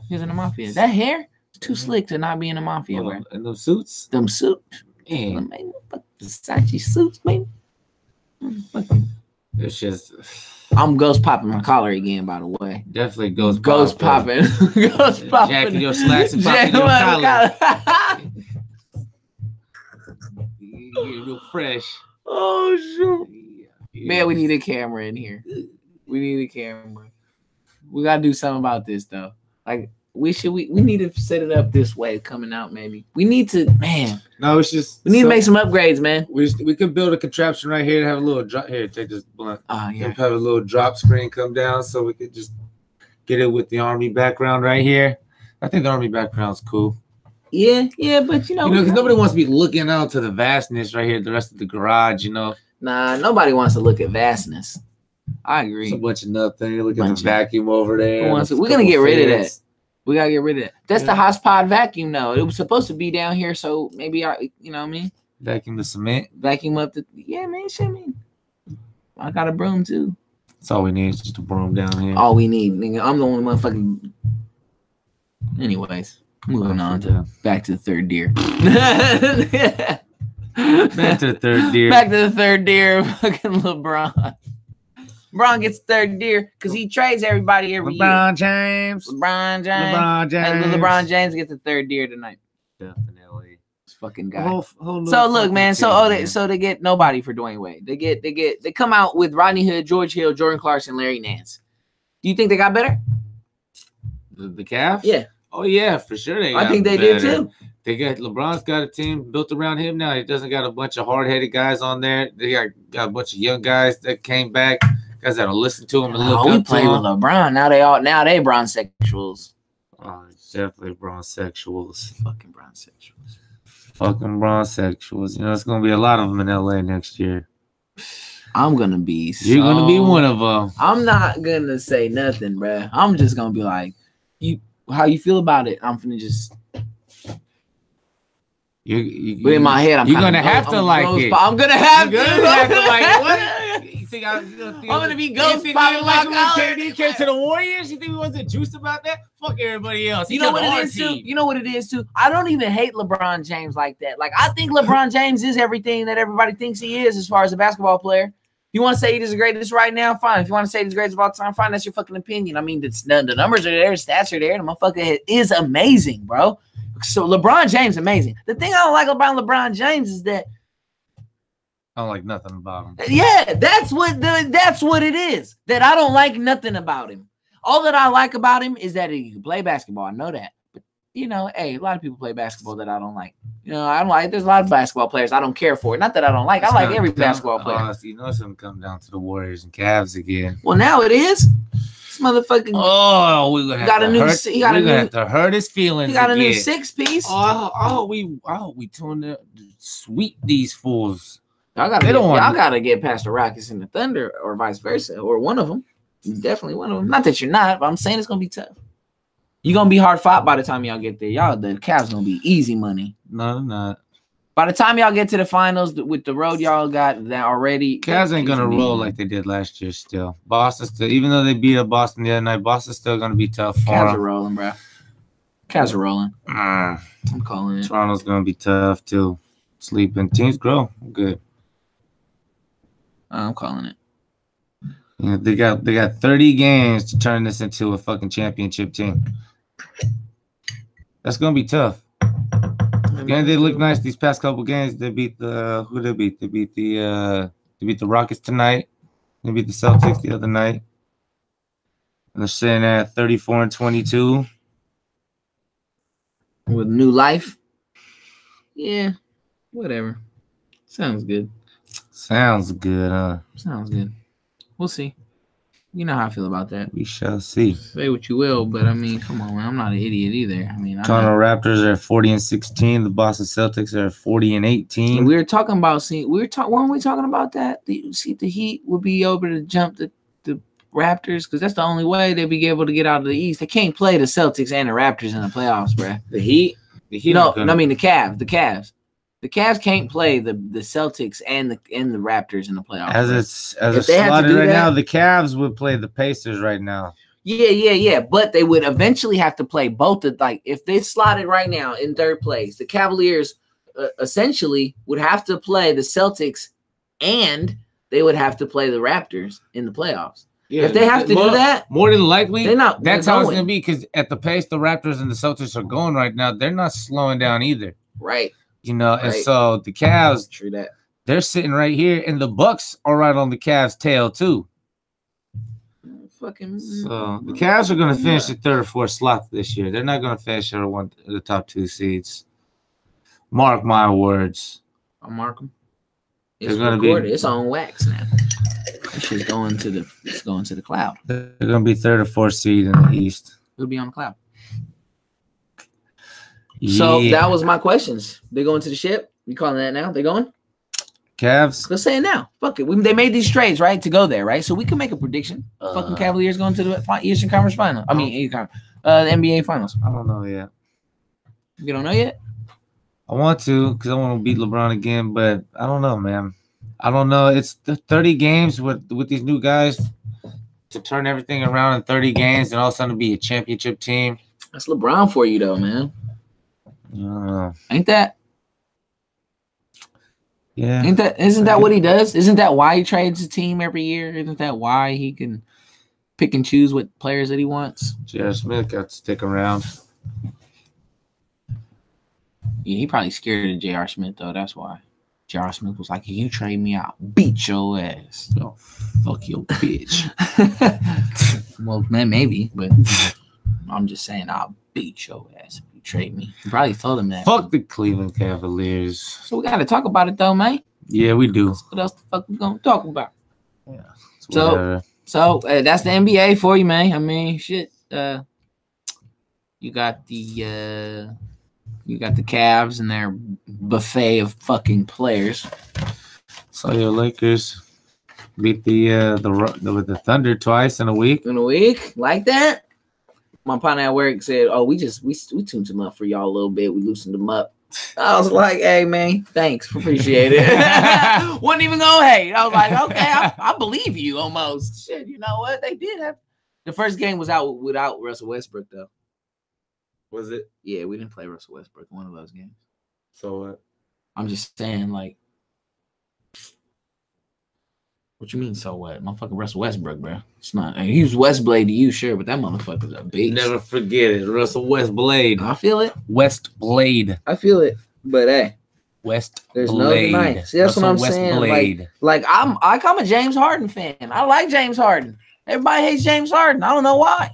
he's in the mafia. That hair is too slick to not be in the mafia, bro. And those suits? Them suits, Man, man, Versace suits, man. Fucking- it's just I'm ghost popping my collar again, by the way. definitely ghost Popping. Ghost popping. Jacking your slacks and popping Jacking your my collar. You get real fresh. Oh, shoot. Yeah. Man, we need a camera in here. We need a camera. We gotta do something about this though. Like we need to set it up this way coming out. Maybe we need to. Man, No, it's just we need to make some upgrades, man. we can build a contraption right here to have a little drop. Here, take this blunt. Oh Yeah. yeah. Have a little drop screen come down so we could just get it with the Army background right here. I think the Army background's cool. Yeah, but you know, Because nobody wants to be looking out to the vastness right here, the rest of the garage, nah, nobody wants to look at vastness. I agree. It's a bunch of nothing. Look at Bunch the of- vacuum over there. We're gonna get rid of that. fans. We gotta get rid of that. That's Yeah. the HOSPOD vacuum, though. It was supposed to be down here, so maybe you know what I mean. Vacuum the cement. Vacuum up the man. Shit, man. I got a broom too. That's all we need is just a broom down here. All we need, nigga. I'm the only motherfucking. Anyways, moving on to back to the third deer. Back to the third deer. Back to the third deer. Fucking LeBron. LeBron gets third deer because he trades everybody every LeBron James. year. LeBron James. LeBron James. And LeBron James gets the third deer tonight. Definitely. This fucking guy. Whole So look, man. So they get nobody for Dwayne Wade. They come out with Rodney Hood, George Hill, Jordan Clarkson, Larry Nance. Do you think they got better? The Cavs? Yeah. Oh yeah, for sure they got I think they better. did too. They got LeBron's got a team built around him now. He doesn't got a bunch of hard-headed guys on there. They got a bunch of young guys that came back. Guys that'll listen to him and look Oh, we up to played with him. LeBron. Now they bronsexuals. Oh, it's definitely bronsexuals. Fucking bronsexuals. Fucking bronsexuals. It's gonna be a lot of them in LA next year. I'm gonna be. You're gonna be one of them. I'm not gonna say nothing, bruh. I'm just gonna be like, how you feel about it? I'm finna just. But in my head, I'm you're kinda gonna have to like it. I'm gonna have You're to. gonna have to like it. What? You think I'm gonna be ghost think popping my collar. KD came to the Warriors? You think we wasn't juiced about that? Fuck everybody else. You know what it is too? You know what it is too? I don't even hate LeBron James like that. Like, I think LeBron James is everything that everybody thinks he is as far as a basketball player. If you want to say he's the greatest right now, fine. If you want to say he's the greatest of all time, fine. That's your fucking opinion. I mean, the numbers are there, the stats are there. The motherfucker is amazing, bro. So LeBron James, amazing. The thing I don't like about LeBron James is that, I don't like nothing about him. yeah, that's what it is. That I don't like nothing about him. All that I like about him is that he can play basketball. I know that. But, hey, a lot of people play basketball that I don't like. I don't like. There's a lot of basketball players I don't care for. Not that I don't like. I like every basketball player. It's gonna come down to the Warriors and Cavs again. Well, now it is. This motherfucking. Oh, we're gonna have to hurt his feelings. He got a new again. 6-piece. We tuned to sweep these fools. Y'all gotta get past the Rockets and the Thunder, or vice versa, or one of them. Definitely one of them. Not that you're not, but I'm saying it's gonna be tough. You're gonna be hard fought by the time y'all get there. The Cavs gonna be easy money. No, they're not. By the time y'all get to the finals with the road y'all got that already, Cavs ain't gonna roll like they did last year. Still, Boston still, even though they beat up Boston the other night, Boston's still gonna be tough for Cavs them. are rolling, bro. Cavs are rolling. Mm. I'm calling it. Toronto's gonna be tough too. Sleeping teams grow good. I'm calling it. Yeah, they got 30 games to turn this into a fucking championship team. That's gonna be tough. Again, they look nice these past couple games. They beat the who they beat? They beat the Rockets tonight. They beat the Celtics the other night. And they're sitting at 34-22. With new life. Yeah, whatever. Sounds good. Sounds good, huh? Sounds good. We'll see. You know how I feel about that. We shall see. Say what you will, but I mean, come on, man. I'm not an idiot either. I mean, Toronto Raptors are 40-16. The Boston Celtics are 40-18. We were talking about weren't we talking about that? The Heat would be able to jump the Raptors because that's the only way they'd be able to get out of the East. They can't play the Celtics and the Raptors in the playoffs, bro. The Heat. No, I mean the Cavs. The Cavs can't play the Celtics and the Raptors in the playoffs. As it's slotted right now, the Cavs would play the Pacers right now. Yeah. But they would eventually have to play both. If they slotted right now in third place, the Cavaliers essentially would have to play the Celtics and they would have to play the Raptors in the playoffs. Yeah, if they have to do that, more than likely, that's how it's going to be. Because at the pace the Raptors and the Celtics are going right now, they're not slowing down either. Right. You know, and so the Cavs, true that, they're sitting right here, and the Bucks are right on the Cavs' tail too. So the Cavs are going to finish the third or fourth slot this year. They're not going to finish at the top 2 seeds. Mark my words. I'll mark them. It's recorded. It's on wax now. This shit's going to the cloud. They're going to be third or fourth seed in the East. It'll be on the cloud. So that was my questions. They going to the ship? You calling that now? They going? Cavs? Let's say it now. Fuck it. They made these trades, right, to go there, right? So we can make a prediction. Fucking Cavaliers going to the Eastern Conference Final. I mean, the NBA Finals. I don't know yet. You don't know yet? I want to because I want to beat LeBron again, but I don't know, man. I don't know. It's the 30 games with these new guys to turn everything around in 30 games and all of a sudden be a championship team. That's LeBron for you, though, man. Ain't that? Yeah. Isn't that what he does? Isn't that why he trades his team every year? Isn't that why he can pick and choose what players that he wants? J.R. Smith got to stick around. Yeah, he probably scared of J.R. Smith though. That's why. J.R. Smith was like, if you trade me out, beat your ass. Oh, fuck your bitch. Well, man, maybe, but I'm just saying I'll beat your ass. Trade me. You probably told him that. Fuck the Cleveland Cavaliers. So we got to talk about it though, man. Yeah, we do. What else the fuck we gonna talk about? Yeah. So that's the NBA for you, man. I mean, shit. You got the Cavs and their buffet of fucking players. So your Lakers beat the Thunder twice in a week. Like that. My partner at work said, "Oh, we tuned them up for y'all a little bit. We loosened them up." I was like, "Hey, man, thanks, appreciate it." Wasn't even gonna hate. I was like, "Okay, I believe you almost." Shit, you know what? They did have the first game was out without Russell Westbrook though. Was it? Yeah, we didn't play Russell Westbrook in one of those games. So what? I'm just saying, like. What you mean, so what? Motherfucking Russell Westbrook, bro. It's not. He was Westblade to you, sure, but that motherfucker's a beast. Never forget it. Russell Westblade. I feel it. Westblade. I feel it. But hey. There's no denying. See, that's Russell what I'm saying. Like I'm a James Harden fan. I like James Harden. Everybody hates James Harden. I don't know why.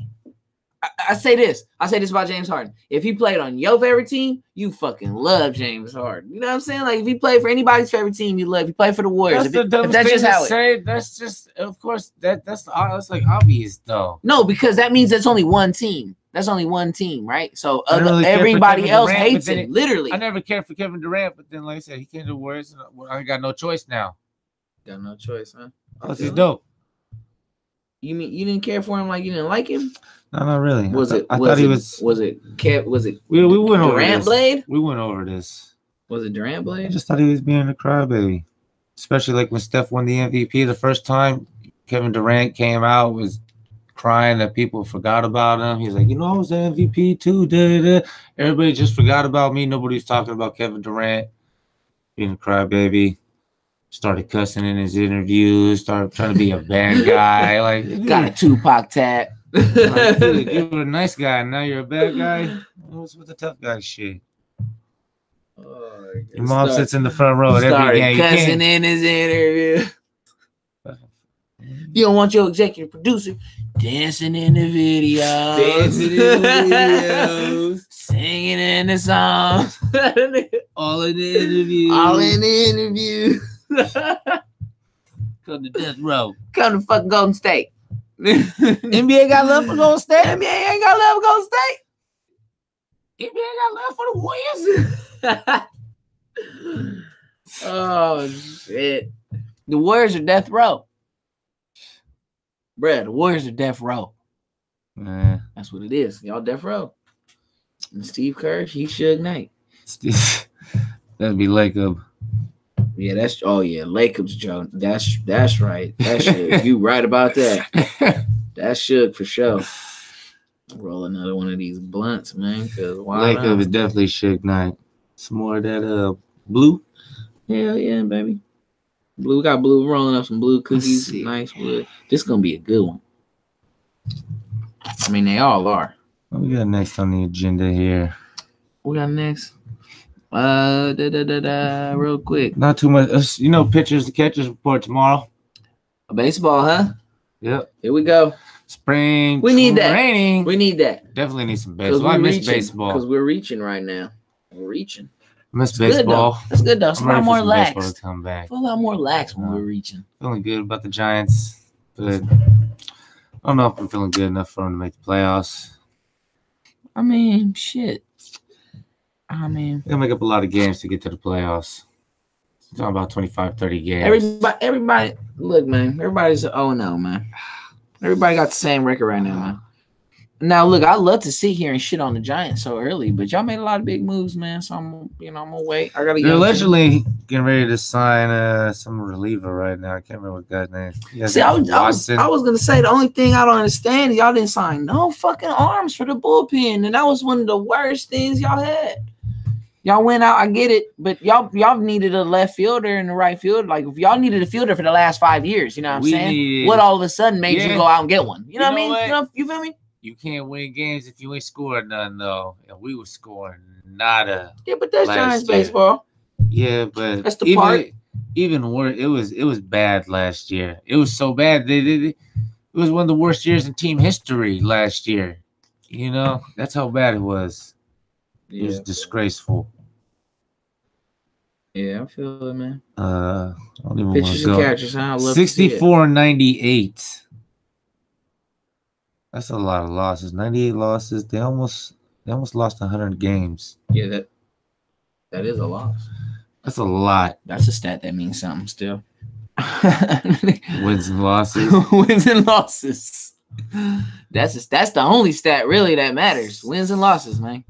I say this about James Harden. If he played on your favorite team, you fucking love James Harden. You know what I'm saying? Like if he played for anybody's favorite team, you love. If he played for the Warriors, that's just how it. That's just, of course, that's like obvious though. No, because that means that's only one team. That's only one team, right? So everybody else hates him. Literally, I never cared for Kevin Durant, but then like I said, he came to the Warriors. I got no choice now. Got no choice, huh? Oh, he's dope. You mean you didn't care for him like you didn't like him? No, not really. I thought he was. Was it? We went over Durant this. Blade? We went over this. Was it Durant Blade? I just thought he was being a crybaby, especially like when Steph won the MVP the first time. Kevin Durant came out, was crying that people forgot about him. He's like, I was the MVP too. Da, da. Everybody just forgot about me. Nobody's talking about Kevin Durant being a crybaby. Started cussing in his interviews. Started trying to be a bad guy. Like, Got a Tupac tat. like, dude, you were a nice guy. Now you're a bad guy. What's with the tough guy shit? Your mom sits in the front row at every game. Cussing in his interview. You don't want your executive producer dancing in the videos, singing in the songs, all in the interviews. Come to death row. Come to fucking Golden State. NBA got love for Golden State. NBA ain't got love for Golden State. NBA got love for the Warriors. Oh shit! The Warriors are death row, bruh. The Warriors are death row. That's what it is. Y'all death row. And Steve Kerr, he Suge Knight. That'd be Lacob. Yeah, Lacob's Joe. That's right. That's Suge. You right about that. That's Suge for sure. Roll another one of these blunts, man. Cause why Lacob is definitely Suge Knight. Some more of that blue. Hell yeah, baby. Blue got blue rolling up some blue cookies. Nice wood. This gonna be a good one. I mean, they all are. What we got next on the agenda here? What we got next? Real quick. Not too much. Pitchers and catchers report tomorrow. Baseball, huh? Yep. Here we go. Spring. We need that. Training. We need that. Definitely need some baseball. I miss baseball. Because we're reaching right now. We're reaching. I miss baseball. That's good though. It's a lot more lax. Come back. Feel a lot more lax when we're reaching. Feeling good about the Giants, but I don't know if I'm feeling good enough for them to make the playoffs. I mean, shit. I mean, they'll make up a lot of games to get to the playoffs. I'm talking about 25, 30 games. Everybody, look, man. Everybody's 0-0, man. Everybody got the same record right now, man. Now, look, I love to sit here and shit on the Giants so early, but y'all made a lot of big moves, man. So I'm gonna wait. I gotta. They're allegedly getting ready to sign some reliever right now. I can't remember what guy's name. See, I was gonna say the only thing I don't understand is y'all didn't sign no fucking arms for the bullpen, and that was one of the worst things y'all had. Y'all went out, I get it, but y'all needed a left fielder and a right fielder. Like if y'all needed a fielder for the last 5 years, you know what I'm saying? What all of a sudden made you go out and get one? You know what I mean? You feel me? You can't win games if you ain't scoring none, though. And we were scoring nada. Yeah, but that's Giants baseball. Yeah, but that's the part. Even worse, it was bad last year. It was so bad. It was one of the worst years in team history last year. You know, that's how bad it was. It was disgraceful. Yeah, I feel it, man. I don't even Pitchers and catchers, I love 64-98. That's a lot of losses. 98 losses. They almost lost 100 games. Yeah, that is a loss. That's a lot. That's a stat that means something still. Wins and losses. Wins and losses. That's the only stat really that matters. Wins and losses, man.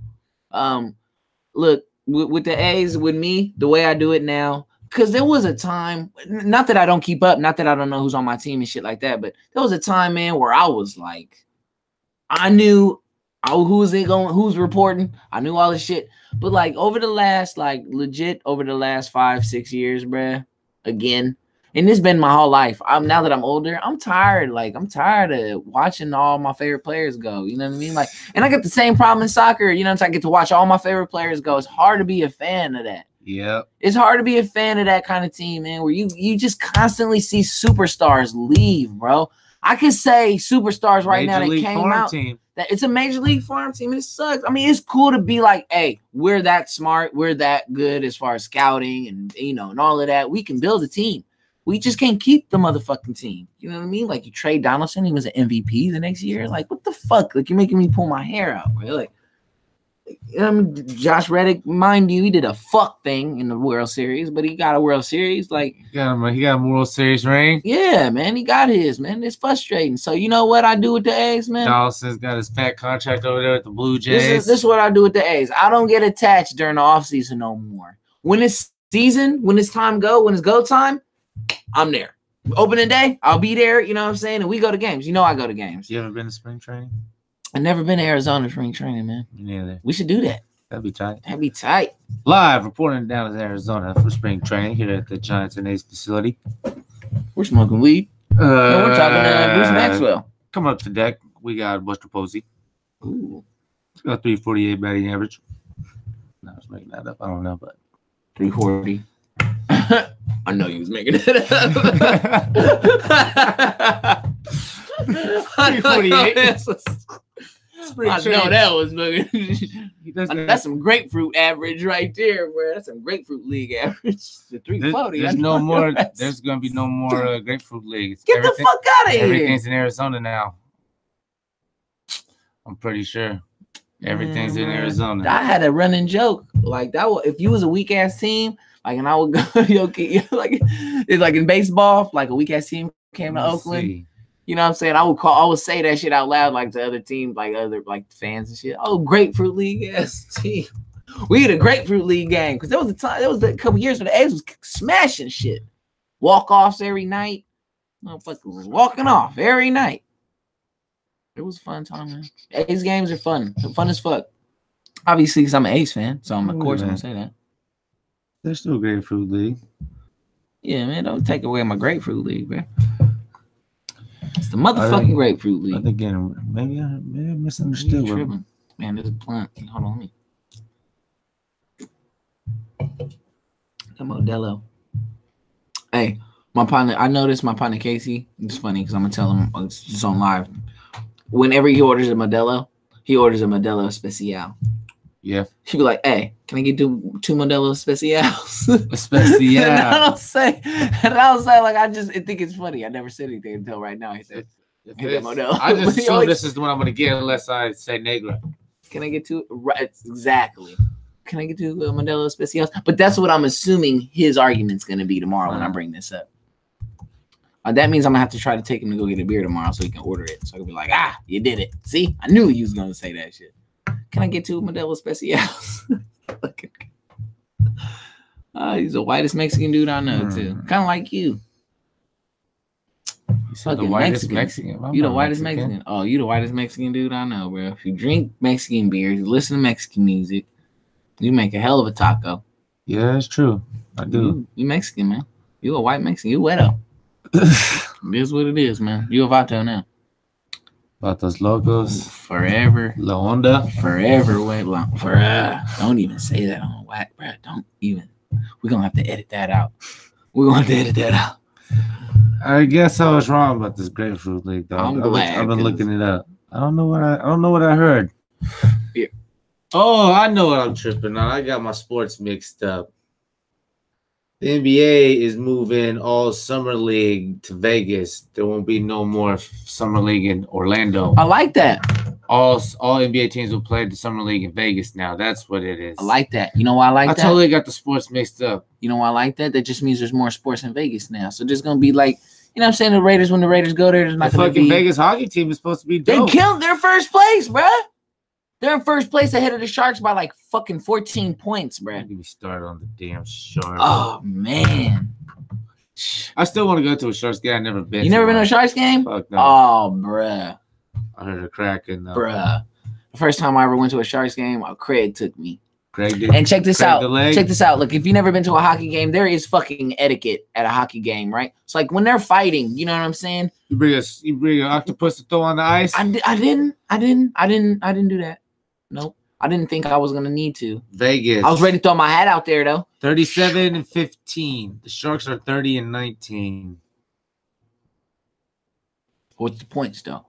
Look, with the A's, with me, the way I do it now, because there was a time, not that I don't keep up, not that I don't know who's on my team and shit like that, but there was a time, man, where I was like, I knew who's reporting. I knew all this shit. But like over the last 5-6 years, bruh, again, and it's been my whole life. Now that I'm older, I'm tired. Like I'm tired of watching all my favorite players go. You know what I mean? Like, and I get the same problem in soccer. You know what I'm saying? I get to watch all my favorite players go. It's hard to be a fan of that. Yeah. It's hard to be a fan of that kind of team, man, where you just constantly see superstars leave, bro. I can say superstars right now that came out. That it's a major league farm team. It sucks. I mean, it's cool to be like, hey, we're that smart, we're that good as far as scouting and and all of that. We can build a team. We just can't keep the motherfucking team. You know what I mean? Like you trade Donaldson, he was an MVP the next year. Like, what the fuck? Like you're making me pull my hair out, bro. Like Josh Reddick, mind you, he did a fuck thing in the World Series, but he got a World Series. Like he got a World Series ring. Yeah, man, he got his, man. It's frustrating. So you know what I do with the A's, man? Donaldson's got his fat contract over there with the Blue Jays. This is what I do with the A's. I don't get attached during the offseason no more. When it's season, when it's time when it's go time, I'm there. Opening day, I'll be there. You know what I'm saying? And we go to games. You know I go to games. You ever been to spring training? I've never been to Arizona spring training, man. Me neither. We should do that. That'd be tight. That'd be tight. Live reporting down in Arizona for spring training here at the Giants and A's facility. We're smoking weed. No, we're talking to Bruce Maxwell. Coming up to deck, we got Buster Posey. Ooh. Got 348 batting average. No, I was making that up. I don't know, but 340. I know you was making it up. 348. I know that was that's some grapefruit average right there, bro. That's some grapefruit league average. The 340. There's no more. There's gonna be no more grapefruit leagues. Get the fuck out of here. Everything's in Arizona now. I'm pretty sure. Everything's in Arizona. I had a running joke like that. If you was a weak ass team, like, and I would go, like it's like in baseball, like a weak ass team came to Oakland. See. You know what I'm saying? I would say that shit out loud, like to other teams, like other like fans and shit. Oh, grapefruit league ass team. We had a grapefruit league game because there was a couple years when the A's was smashing shit. Walk offs every night. Motherfuckers was walking off every night. It was a fun time, man. A's games are fun. They're fun as fuck. Obviously, because I'm an A's fan, so of course I'm gonna say that. There's still grapefruit league. Yeah, man, don't take away my grapefruit league, man. It's the motherfucking grapefruit league. I think again, maybe I misunderstood. Man, there's a plant. Hold on, me. The Modelo. Hey, my partner. I noticed my partner Casey. It's funny because I'm gonna tell him it's just on live. Whenever he orders a Modelo, he orders a Modelo Especial. Yeah. She'd be like, "Hey, can I get two Modelo Especials?" Especial. And I don't say, like, I think it's funny. I never said anything until right now. He said, Modelo. I just assume this is the one I'm gonna get unless I say Negra. Can I get two? Right, exactly. Can I get two Modelo Especials? But that's what I'm assuming his argument's gonna be tomorrow when I bring this up. That means I'm gonna have to try to take him to go get a beer tomorrow so he can order it. So I can be like, you did it. See, I knew you was gonna say that shit. Can I get two Modelo Especials? He's the whitest Mexican dude I know too. Kind of like you. You the whitest Mexican. You the whitest Mexican. Oh, you the whitest Mexican dude I know, bro. If you drink Mexican beers, you listen to Mexican music, you make a hell of a taco. Yeah, it's true. I do. You Mexican, man. You a white Mexican. You weto. It is what it is, man. You a vato now. Vatos locos. Forever. La Onda. Forever. Wait, forever. Don't even say that on whack, bro. Don't even. We're going to have to edit that out. I guess I was wrong about this grapefruit league, though. I'm glad. I've been looking it up. I don't know what I heard. Yeah. Oh, I know what I'm tripping on. I got my sports mixed up. The NBA is moving all summer league to Vegas. There won't be no more summer league in Orlando. I like that. All NBA teams will play the summer league in Vegas now. That's what it is. I like that. You know why I like that? I totally got the sports mixed up. You know why I like that? That just means there's more sports in Vegas now. So there's gonna be like, you know what I'm saying? The Raiders, when the Raiders go there, there's not gonna be. The fucking Vegas hockey team is supposed to be dope. They killed their first place, bruh. They're in first place ahead of the Sharks by like fucking 14 points, bruh. Get me started on the damn Sharks. Oh man. I still want to go to a Sharks game. I've never been. You never been to a Sharks game? Fuck no. Oh, bruh. I heard a Kraken. Bruh. The first time I ever went to a Sharks game, Craig took me. Craig did. And check this out. Check this out. Look, if you've never been to a hockey game, there is fucking etiquette at a hockey game, right? It's like when they're fighting, you know what I'm saying? You bring an octopus to throw on the ice? I didn't do that. Nope. I didn't think I was gonna need to. Vegas. I was ready to throw my hat out there though. 37-15. The Sharks are 30-19. What's the points though?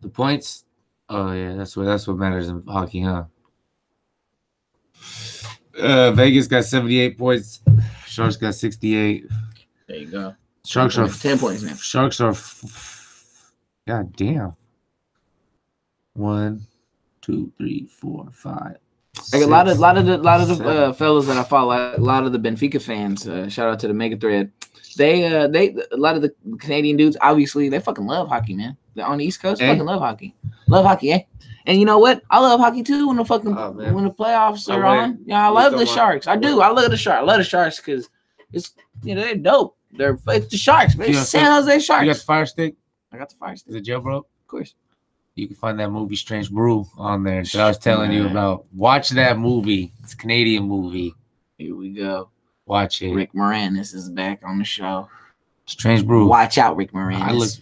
The points? Oh yeah, that's what matters in hockey, huh? Vegas got 78 points. Sharks got 68. There you go. Sharks 10 points now. Sharks are. God damn. 1, 2, 3, 4, 5. Like a lot of the fellas that I follow, a lot of the Benfica fans. Shout out to the Mega Thread. They a lot of the Canadian dudes, obviously, they fucking love hockey, man. They're on the East Coast, fucking love hockey. Love hockey, eh? And you know what? I love hockey too when the fucking when the playoffs are on. Yeah, I love the Sharks. I do. I love the Sharks. I love the Sharks because it's they're dope. It's the Sharks, man. It's San Jose Sharks. You got the Fire Stick? I got the Fire Stick. Is it jailbroke? Of course. You can find that movie Strange Brew on there that I was telling you about. Watch that movie. It's a Canadian movie. Here we go. Watch it. Rick Moranis is back on the show. Strange Brew. Watch out, Rick Moranis.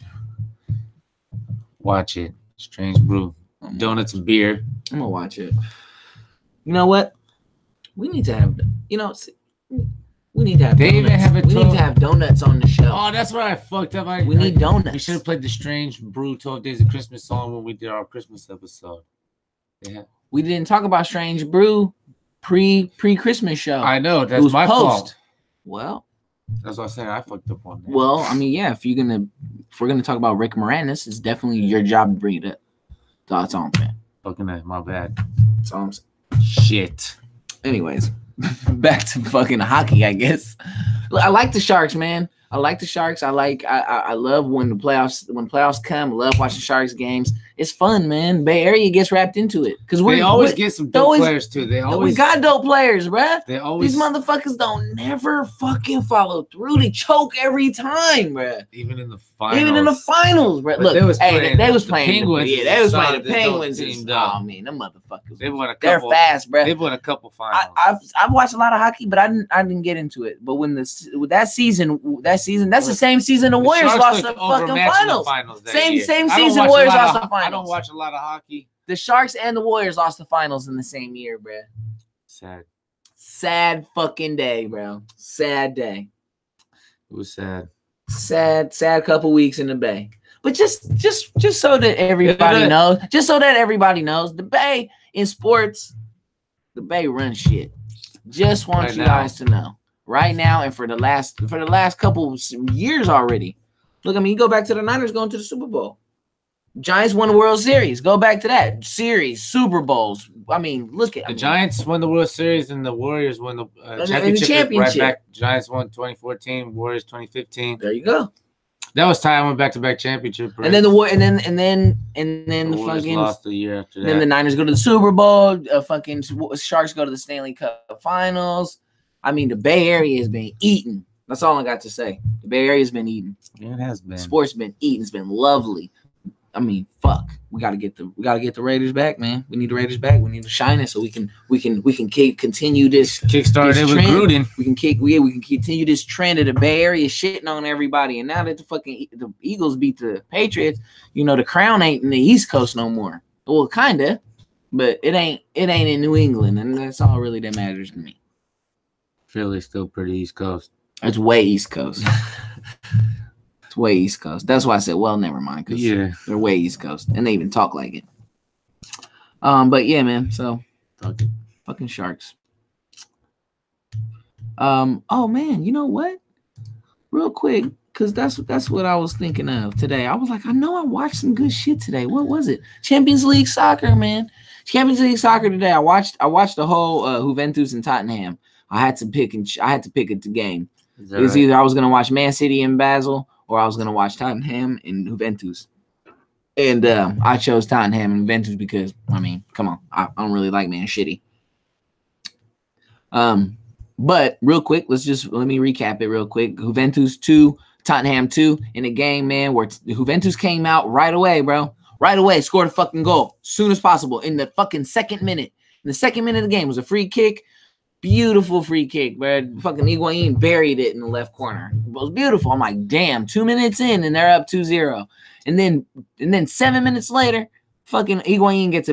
Watch it. Strange Brew. Donuts and beer. I'm gonna watch it. You know what? We need to have. We need to have. They donuts. even have We need to have donuts on the show. Oh, that's where I fucked up. We need donuts. We should have played the Strange Brew 12 Days of Christmas song when we did our Christmas episode. Yeah. We didn't talk about Strange Brew pre-Christmas show. I know. That's my fault. Well, that's what I said. I fucked up on that. Well, I mean, yeah. If we're gonna talk about Rick Moranis, it's definitely your job to bring it up. That's all I'm saying. Fucking my bad. That's all I'm saying. Shit. Anyways, back to fucking hockey, I guess. I like the Sharks, man. I like the Sharks. I love when the playoffs come. I love watching Sharks games. It's fun, man. Bay Area gets wrapped into it because they always get some dope players too. We got dope players, bruh. These motherfuckers don't never fucking follow through. They choke every time, bruh. Even in the finals, bruh. Look, they was playing the Penguins. Yeah, they was playing the Penguins. Oh man, them motherfuckers. They're fast, bruh. They've won a couple finals. I've watched a lot of hockey, but I didn't get into it. But when that season, that's the same season the Warriors lost the fucking finals. Same season Warriors lost the finals. I don't watch a lot of hockey. The Sharks and the Warriors lost the finals in the same year, bro. Sad fucking day, bro. Sad day. It was sad. Sad couple weeks in the Bay. But just so that everybody knows, the Bay in sports, the Bay runs shit. Just want you guys to know. Right now and for the last couple years already. Look, I mean, you go back to the Niners going to the Super Bowl. Giants won the World Series. Go back to that series, Super Bowls. I mean, look at the Giants won the World Series and the Warriors won the championship. Right back. Giants won 2014, Warriors 2015. There you go. That was time went back-to-back championship. And then the fucking lost the year after that. Then the Niners go to the Super Bowl. Fucking Sharks go to the Stanley Cup Finals. I mean, the Bay Area has been eaten. That's all I got to say. The Bay Area has been eaten. Yeah, it has been. Sports been eaten. It's been lovely. I mean, fuck. We gotta get the Raiders back, man. We need the Raiders back. We need to shine it so we can continue this kickstart it with Gruden. We can continue this trend of the Bay Area shitting on everybody. And now that the Eagles beat the Patriots, the crown ain't in the East Coast no more. Well, kinda, but it ain't in New England, and that's all really that matters to me. Philly's still pretty East Coast. It's way East Coast. It's way East Coast. That's why I said, well, never mind, because they're way East Coast, and they even talk like it. But yeah, man. So fucking Sharks. Oh man, you know what? Real quick, because that's what I was thinking of today. I was like, I know I watched some good shit today. What was it? Champions League soccer, man. Champions League soccer today. I watched the whole Juventus and Tottenham. I had to pick the game. It was either I was gonna watch Man City and Basel or I was gonna watch Tottenham and Juventus. And I chose Tottenham and Juventus because, I mean, come on, I don't really like Man City. But real quick, let me recap it real quick. Juventus 2, Tottenham 2 in a game, man, where Juventus came out right away, bro. Right away, scored a fucking goal as soon as possible in the fucking second minute. In the second minute of the game, it was a free kick. Beautiful free kick, bro. Fucking Higuain buried it in the left corner. It was beautiful. I'm like, damn, 2 minutes in and they're up 2-0. And then 7 minutes later, fucking Higuain get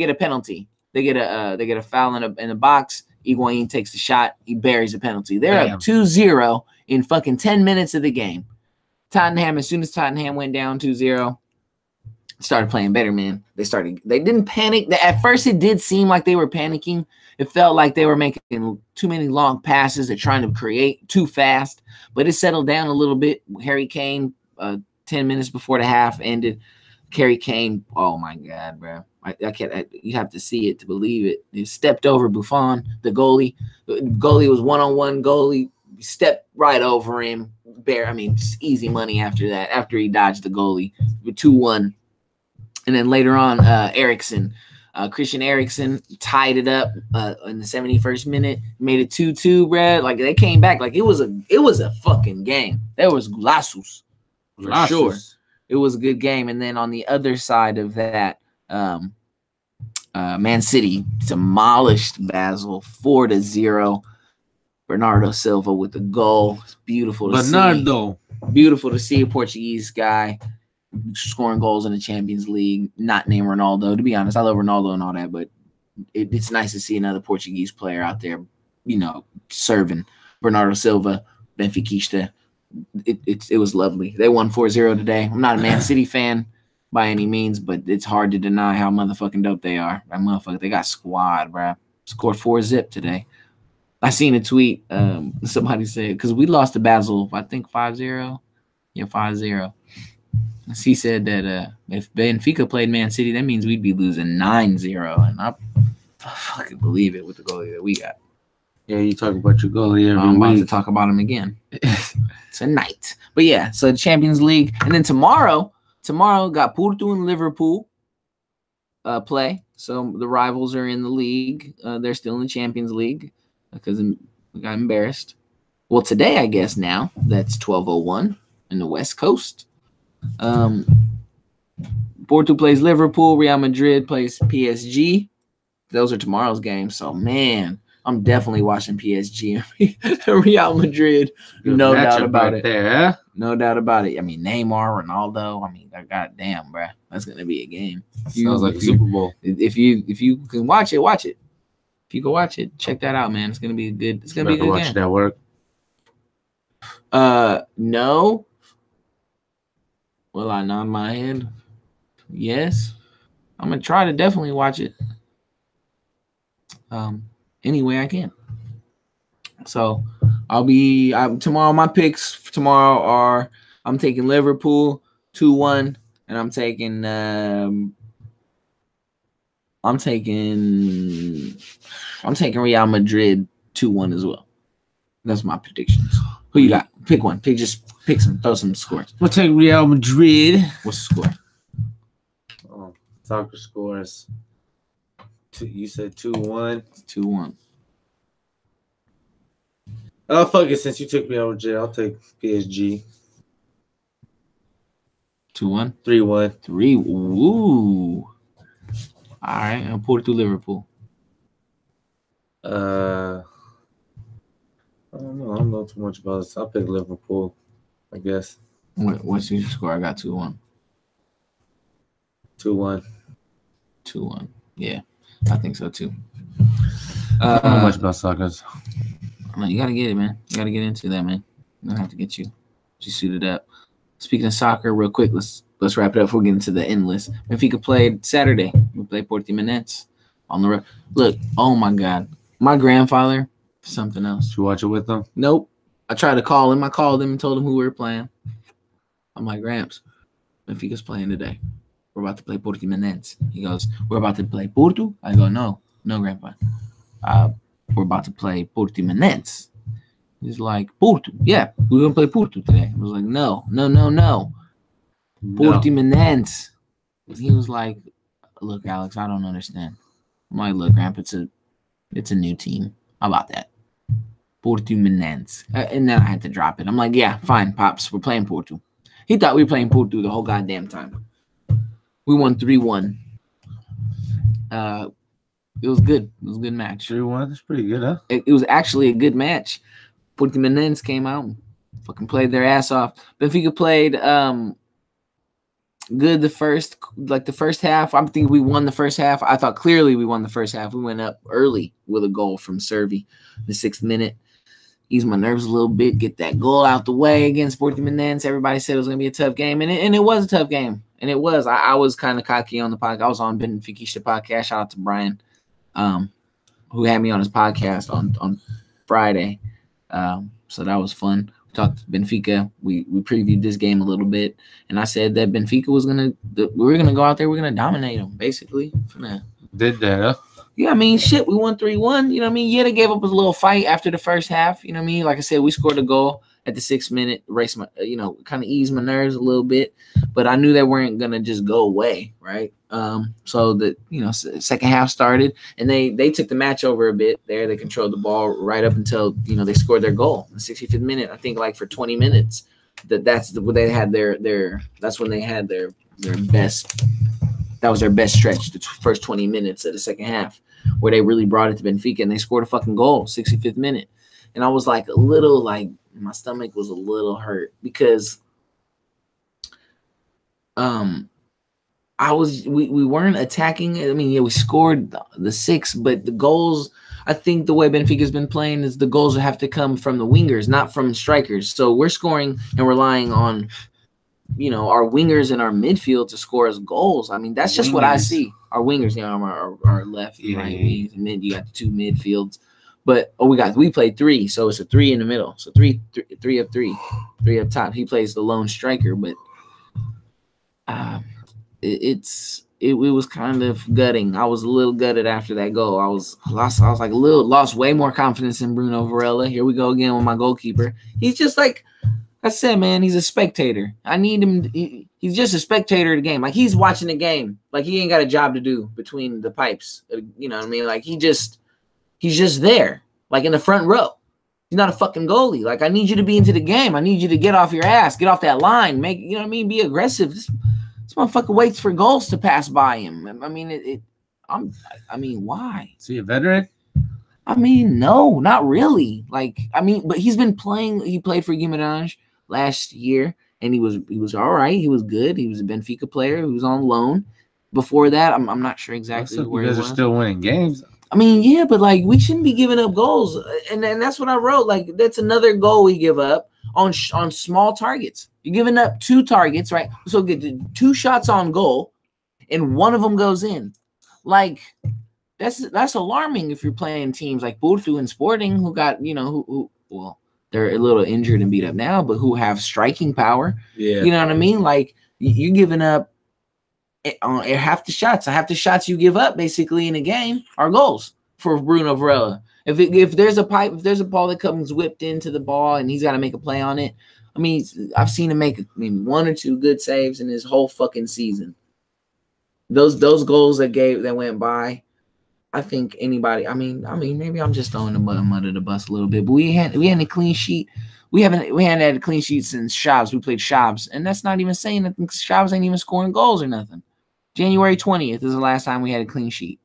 a penalty. They get a foul in the box. Higuain takes the shot. He buries a penalty. They're up 2-0 in fucking 10 minutes of the game. Tottenham, as soon as Tottenham went down 2-0, started playing better, man. They didn't panic. At first, it did seem like they were panicking. It felt like they were making too many long passes. They're trying to create too fast. But it settled down a little bit. Harry Kane, 10 minutes before the half ended. Harry Kane, oh my God, bro. I can't. You have to see it to believe it. He stepped over Buffon, the goalie. The goalie was one-on-one goalie. Stepped right over him. Just easy money after that. After he dodged the goalie, 2-1. And then later on, Christian Eriksen tied it up in the 71st minute, made it 2-2, Brad. Like they came back, like it was a fucking game. There was lassos for sure. It was a good game. And then on the other side of that, Man City demolished Basel 4-0. Bernardo Silva with the goal. It's beautiful to see. Beautiful to see a Portuguese guy scoring goals in the Champions League, not named Ronaldo. To be honest, I love Ronaldo and all that, but it's nice to see another Portuguese player out there, serving. Bernardo Silva, Benfica. It was lovely. They won 4-0 today. I'm not a Man City fan by any means, but it's hard to deny how motherfucking dope they are. That motherfucker, they got squad, bro. Scored 4-0 today. I seen a tweet. Somebody said, because we lost to Basel, I think 5-0. Yeah, 5-0. He said that if Benfica played Man City, that means we'd be losing 9-0. And I fucking believe it with the goalie that we got. Yeah, you talk about your goalie every I'm about week. to talk about him again tonight. But yeah, so the Champions League. And then tomorrow got Porto and Liverpool play. So the rivals are in the league. They're still in the Champions League because we got embarrassed. Well, today, I guess now, that's 12:01 in the West Coast. Porto plays Liverpool. Real Madrid plays PSG. Those are tomorrow's games. So, man, I'm definitely watching PSG and Real Madrid. No doubt about it. There. No doubt about it. I mean, Neymar, Ronaldo. I mean, goddamn, bro. That's going to be a game. Sounds like a Super Bowl. If you can watch it, watch it. If you can watch it, check that out, man. It's going to be a good game. Watch that work. No. Will I nod my head? Yes. I'm going to try to definitely watch it. Any way I can. So tomorrow. My picks tomorrow are I'm taking Liverpool 2-1, and I'm taking Real Madrid 2-1 as well. That's my predictions. Who you got? Pick one. Pick some. Throw some scores. We'll take Real Madrid. What's the score? Soccer scores. You said 2-1. 2-1. Oh, fuck it. Since you took Real Madrid, I'll take PSG. 2-1. 3-1. 3. Ooh. All right. I'll pull it through Liverpool. I don't know. I don't know too much about this. I'll pick Liverpool, I guess. What's your score? I got 2-1. 2-1. 2-1. Yeah, I think so too. I don't know much about soccer. You gotta get it, man. You gotta get into that, man. I have to get you suited up. Speaking of soccer, real quick, let's wrap it up before we get into the end list. Benfica played Saturday. We played Portimonense on the road. Look, oh my God, my grandfather, something else. Did you watch it with them? Nope. I tried to call him. I called him and told him who we were playing. I'm like, Gramps, Benfica's playing today. We're about to play Portimonense. He goes, we're about to play Porto? I go, no, Grandpa. We're about to play Portimonense. He's like, Porto. Yeah, we're going to play Porto today. I was like, no. Portimonense. He was like, look, Alex, I don't understand. I'm like, look, Grandpa, it's a new team. How about that? Portimonense. And then I had to drop it. I'm like, yeah, fine, Pops. We're playing Porto. He thought we were playing Porto the whole goddamn time. We won 3-1. It was good. It was a good match. 3-1? That's pretty good, huh? It was actually a good match. Portimonense came out and fucking played their ass off. Benfica played good the first half. I think we won the first half. I thought clearly we won the first half. We went up early with a goal from Servi in the 6th minute. Ease my nerves a little bit, get that goal out the way against Portimonense. Everybody said it was going to be a tough game, and it was a tough game. And it was. I was kind of cocky on the podcast. I was on Benfica podcast. Shout out to Brian, who had me on his podcast on Friday. So that was fun. We talked to Benfica. We previewed this game a little bit, and I said that Benfica we were gonna go out there. We're gonna dominate them, basically. Did that, huh? Yeah, I mean, shit, we won 3-1. You know what I mean? Yeah, they gave up a little fight after the first half. You know what I mean? Like I said, we scored a goal at the 6th minute, kind of ease my nerves a little bit. But I knew they weren't going to just go away, right? So the second half started, and they took the match over a bit there. They controlled the ball right up until, they scored their goal in the 65th minute. I think like for 20 minutes, that's when they had that's when they had their best. That was their best stretch, the first 20 minutes of the second half, where they really brought it to Benfica and they scored a fucking goal, 65th minute. And I was like a little like my stomach was a little hurt because we weren't attacking. I mean, yeah, we scored the 6, but the goals, I think the way Benfica's been playing is the goals have to come from the wingers, not from strikers. So we're scoring and relying on, you know, our wingers and our midfield to score us goals. I mean, that's just what I see. Our wingers, you know, our left and right wings, and then you got the 2 midfields. But we played 3, so it's a 3 in the middle. So 3 up 3 up top. He plays the lone striker, but it was kind of gutting. I was a little gutted after that goal. I was lost way more confidence in Bruno Varela. Here we go again with my goalkeeper. He's just like I said, man, he's a spectator. I need him. He's just a spectator of the game. Like, he's watching the game. Like, he ain't got a job to do between the pipes. You know what I mean? Like, he's just there, like in the front row. He's not a fucking goalie. Like, I need you to be into the game. I need you to get off your ass, get off that line, you know what I mean? Be aggressive. This motherfucker waits for goals to pass by him. I mean, why? Is he a veteran? I mean, no, not really. Like, I mean, but he's been playing. He played for Guimarães last year, and he was all right. He was good. He was a Benfica player. He was on loan. Before that, I'm not sure exactly where he was. You guys are still winning games. I mean, yeah, but like, we shouldn't be giving up goals, and that's what I wrote. Like, that's another goal we give up on small targets. You're giving up 2 targets, right? So get 2 shots on goal, and one of them goes in. Like, that's alarming if you're playing teams like Porto and Sporting, who got, you know, who well, they're a little injured and beat up now, but who have striking power. Yeah, you know what I mean? Like, you're giving up half the shots you give up basically in a game are goals for Bruno Varela. If there's a ball that comes whipped into the ball and he's got to make a play on it, I mean, I've seen him make maybe 1 or 2 good saves in his whole fucking season. Those goals that went by, I think anybody. I mean, maybe I'm just throwing the under the bus a little bit, but we had a clean sheet. We hadn't had a clean sheet since Shabs. We played Shabs, and that's not even saying that Shabs ain't even scoring goals or nothing. January 20th is the last time we had a clean sheet,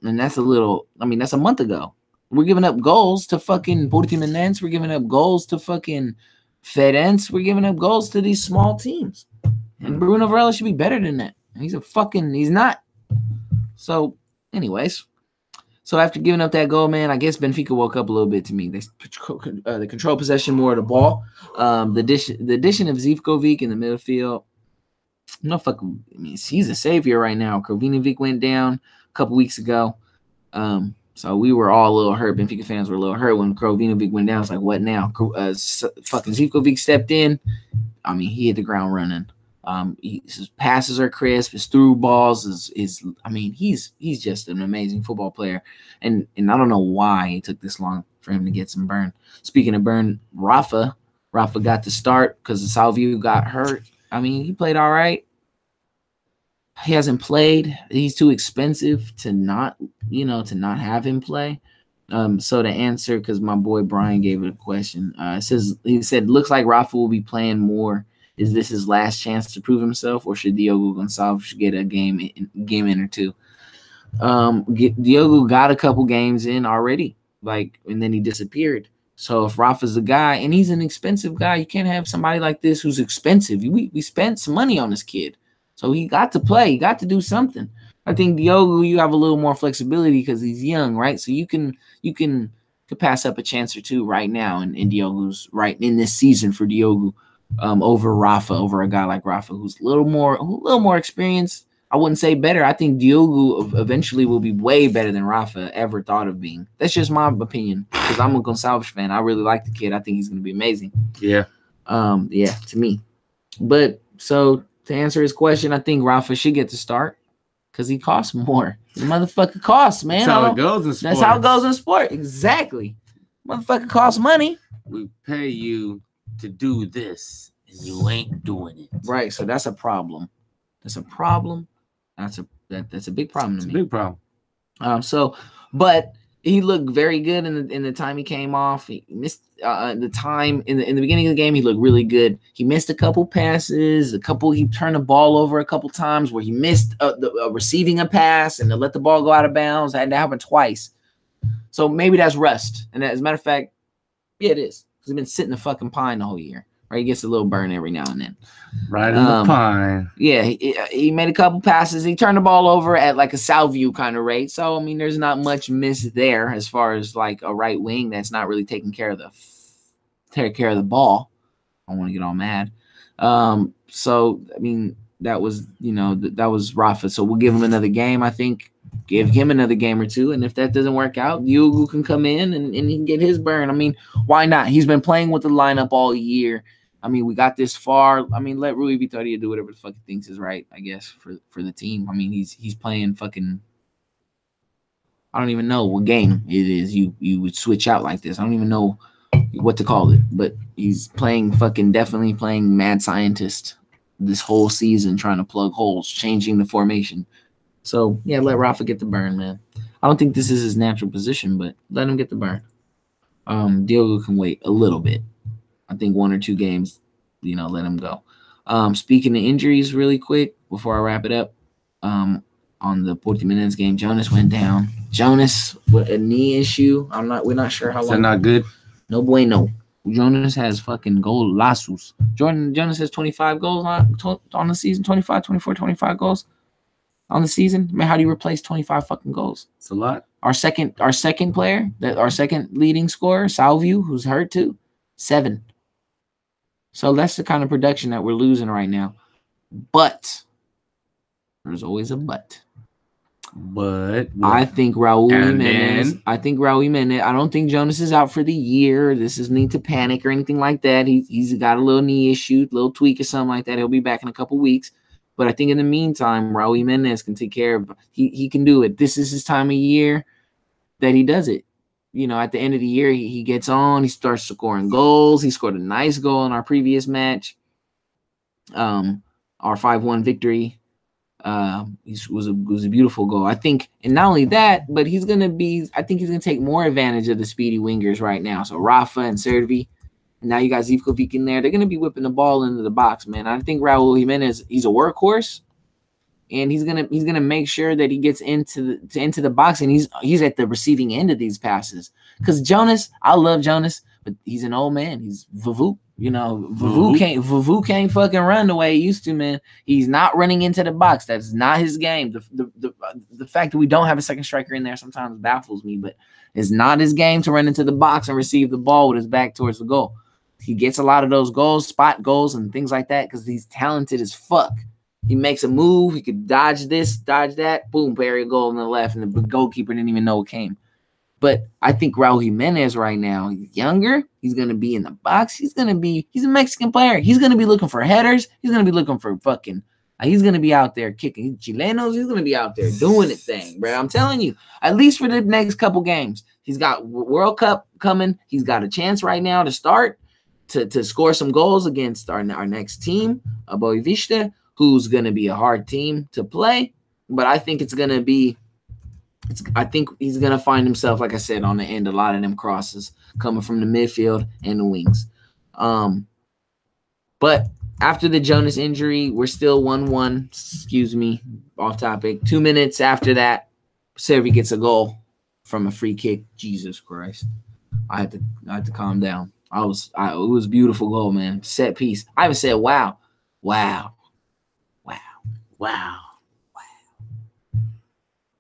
and that's a month ago. We're giving up goals to fucking Portimonense. We're giving up goals to fucking Ferenc. We're giving up goals to these small teams, and Bruno Varela should be better than that. He's not. So, anyways, so after giving up that goal, man, I guess Benfica woke up a little bit to me. They control possession more of the ball. The addition of Zivkovic in the midfield. No fucking. I mean, he's a savior right now. Krovinovic went down a couple weeks ago. So we were all a little hurt. Benfica fans were a little hurt when Krovinovic went down. It's like, what now? Fucking Zivkovic stepped in. I mean, he hit the ground running. His passes are crisp. His through balls is. I mean, he's just an amazing football player, and I don't know why it took this long for him to get some burn. Speaking of burn, Rafa got to start because Salvio got hurt. I mean, he played all right. He hasn't played. He's too expensive to not have him play. So to answer, because my boy Brian gave it a question. He said, looks like Rafa will be playing more. Is this his last chance to prove himself, or should Diogo Gonçalves get a game in or 2? Diogo got a couple games in already, and then he disappeared. So if Rafa's the guy, and he's an expensive guy, you can't have somebody like this who's expensive. We spent some money on this kid, so he got to play. He got to do something. I think Diogo, you have a little more flexibility because he's young, right? So you can pass up a chance or 2 right now in Diogo's right in this season for Diogo. Over Rafa, over a guy like Rafa who's a little more experienced. I wouldn't say better. I think Diogo eventually will be way better than Rafa ever thought of being. That's just my opinion because I'm a Gonçalves fan. I really like the kid. I think he's going to be amazing. Yeah. Yeah, to me. But so to answer his question, I think Rafa should get to start because he costs more. The motherfucker costs, man. That's how it goes in sport. That's how it goes in sport. Exactly. Motherfucker costs money. We pay you to do this, and you ain't doing it. Right, so that's a problem. That's a problem. That's a big problem to me. It's a big problem. But he looked very good in the time he came off. He missed the time in the beginning of the game. He looked really good. He missed a couple passes, he turned the ball over a couple times where he missed receiving a pass and to let the ball go out of bounds. That happened twice. So maybe that's rust. And as a matter of fact, yeah, it is. He's been sitting the fucking pine the whole year. Right, he gets a little burn every now and then. Right in the pine. Yeah, he made a couple passes. He turned the ball over at like a Salview kind of rate. So I mean, there's not much miss there as far as like a right wing that's not really taking care of the ball. I don't want to get all mad. So I mean, that was that was Rafa. So we'll give him another game. I think give him another game or two, and if that doesn't work out, Diogo can come in and he can get his burn. I mean, why not? He's been playing with the lineup all year. I mean, we got this far. I mean, let Rui Vitória do whatever the fuck he thinks is right, I guess, for the team. I mean, he's playing fucking – I don't even know what game it is you would switch out like this. I don't even know what to call it. But he's definitely playing mad scientist this whole season, trying to plug holes, changing the formation. So, yeah, let Rafa get the burn, man. I don't think this is his natural position, but let him get the burn. Diogo can wait a little bit. I think 1 or 2 games, let him go. Speaking of injuries really quick, before I wrap it up, on the Portimonense game, Jonas went down. Jonas with a knee issue. We're not sure how long. Is that not good? No bueno. Jonas has fucking golazos. Jonas has 25 goals on the season, 25 goals on the season. Man, how do you replace 25 fucking goals? It's a lot. Our second player, our second leading scorer, Salview, who's hurt too, 7. So that's the kind of production that we're losing right now. But there's always a but. But I think Raul Jimenez. I don't think Jonas is out for the year. This is need to panic or anything like that. He's got a little knee issue, little tweak or something like that. He'll be back in a couple weeks. But I think in the meantime, Raul Jimenez can take care of. He can do it. This is his time of year that he does it. At the end of the year, he gets on. He starts scoring goals. He scored a nice goal in our previous match. Our 5-1 victory. Was a beautiful goal. I think, and not only that, but he's gonna take more advantage of the speedy wingers right now. So Rafa and Servi, and now you got Zivkovic in there. They're gonna be whipping the ball into the box, man. I think Raul Jimenez, he's a workhorse. And he's gonna make sure that he gets into the box, and he's at the receiving end of these passes. Because Jonas, I love Jonas, but he's an old man. He's Vavou. Vavou can't fucking run the way he used to, man. He's not running into the box. That's not his game. The fact that we don't have a second striker in there sometimes baffles me, but it's not his game to run into the box and receive the ball with his back towards the goal. He gets a lot of those goals, spot goals, and things like that because he's talented as fuck. He makes a move. He could dodge this, dodge that. Boom, bury a goal on the left, and the goalkeeper didn't even know it came. But I think Raul Jimenez right now, he's younger. He's going to be in the box. He's a Mexican player. He's going to be looking for headers. He's going to be looking for he's going to be out there kicking Chilenos. He's going to be out there doing the thing, bro. I'm telling you, at least for the next couple games. He's got World Cup coming. He's got a chance right now to start to score some goals against our next team, Boavista, who's going to be a hard team to play. But I think I think he's going to find himself, like I said, on the end, a lot of them crosses coming from the midfield and the wings. But after the Jonas injury, we're still 1-1. Excuse me, off topic. 2 minutes after that, Servi gets a goal from a free kick. Jesus Christ. I had to calm down. It was a beautiful goal, man. Set piece. I even said, wow.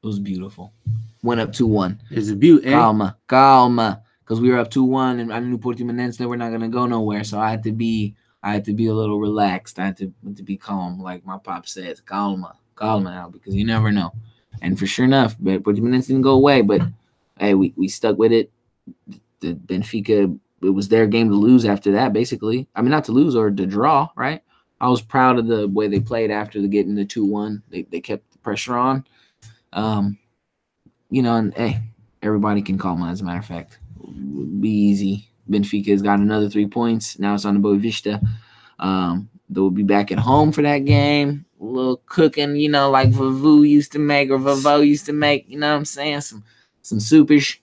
It was beautiful. Went up 2-1. It's a beauty. Calma. Because we were up 2-1, and I knew Portimonense were not gonna go nowhere. So I had to be a little relaxed. I had to be calm, like my pop says. Calma now, because you never know. And for sure enough, but Portimonense didn't go away. But hey, we stuck with it. The Benfica, it was their game to lose after that, basically. I mean, not to lose or to draw, right? I was proud of the way they played after getting the 2-1. They kept the pressure on. And hey, everybody can call me, as a matter of fact. Be easy. Benfica's got another 3 points. Now it's on the Boavista. They'll be back at home for that game. A little cooking, like Vavou used to make, or Vavo used to make, you know what I'm saying? Some soupish.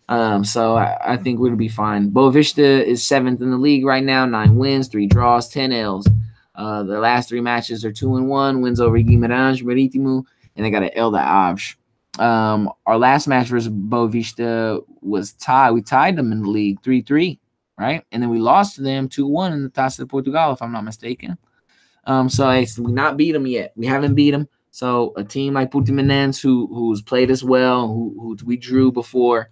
So I think we'll be fine. Boavista is 7th in the league right now, 9 wins, 3 draws, 10 L's. Their last 3 matches are 2-1, wins over Guimarães Marítimo, and they got an L to Aves. Our last match versus Boavista was tied. We tied them in the league 3-3, right? And then we lost to them 2-1 in the Taça de Portugal, if I'm not mistaken. So we not beat them yet. We haven't beat them. So a team like Portimonense, who's played us well, who we drew before,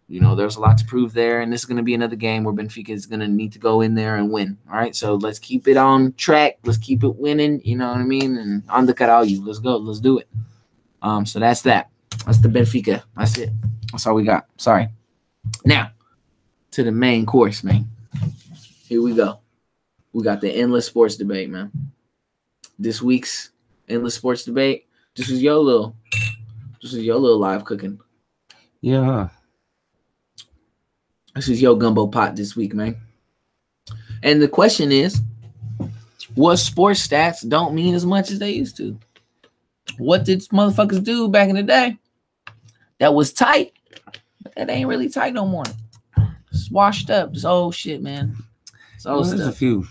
there's a lot to prove there. And this is going to be another game where Benfica is going to need to go in there and win. All right, so let's keep it on track. Let's keep it winning. You know what I mean? And on the caralho, let's go. Let's do it. So that's that. That's the Benfica. That's it. That's all we got. Sorry. Now, to the main course, man. Here we go. We got the endless sports debate, man. This week's endless sports debate. This was your little live cooking. Yeah. This is your gumbo pot this week, man. And the question is, what sports stats don't mean as much as they used to? What did motherfuckers do back in the day that was tight, but that ain't really tight no more? It's washed up. This old shit, man. There's a few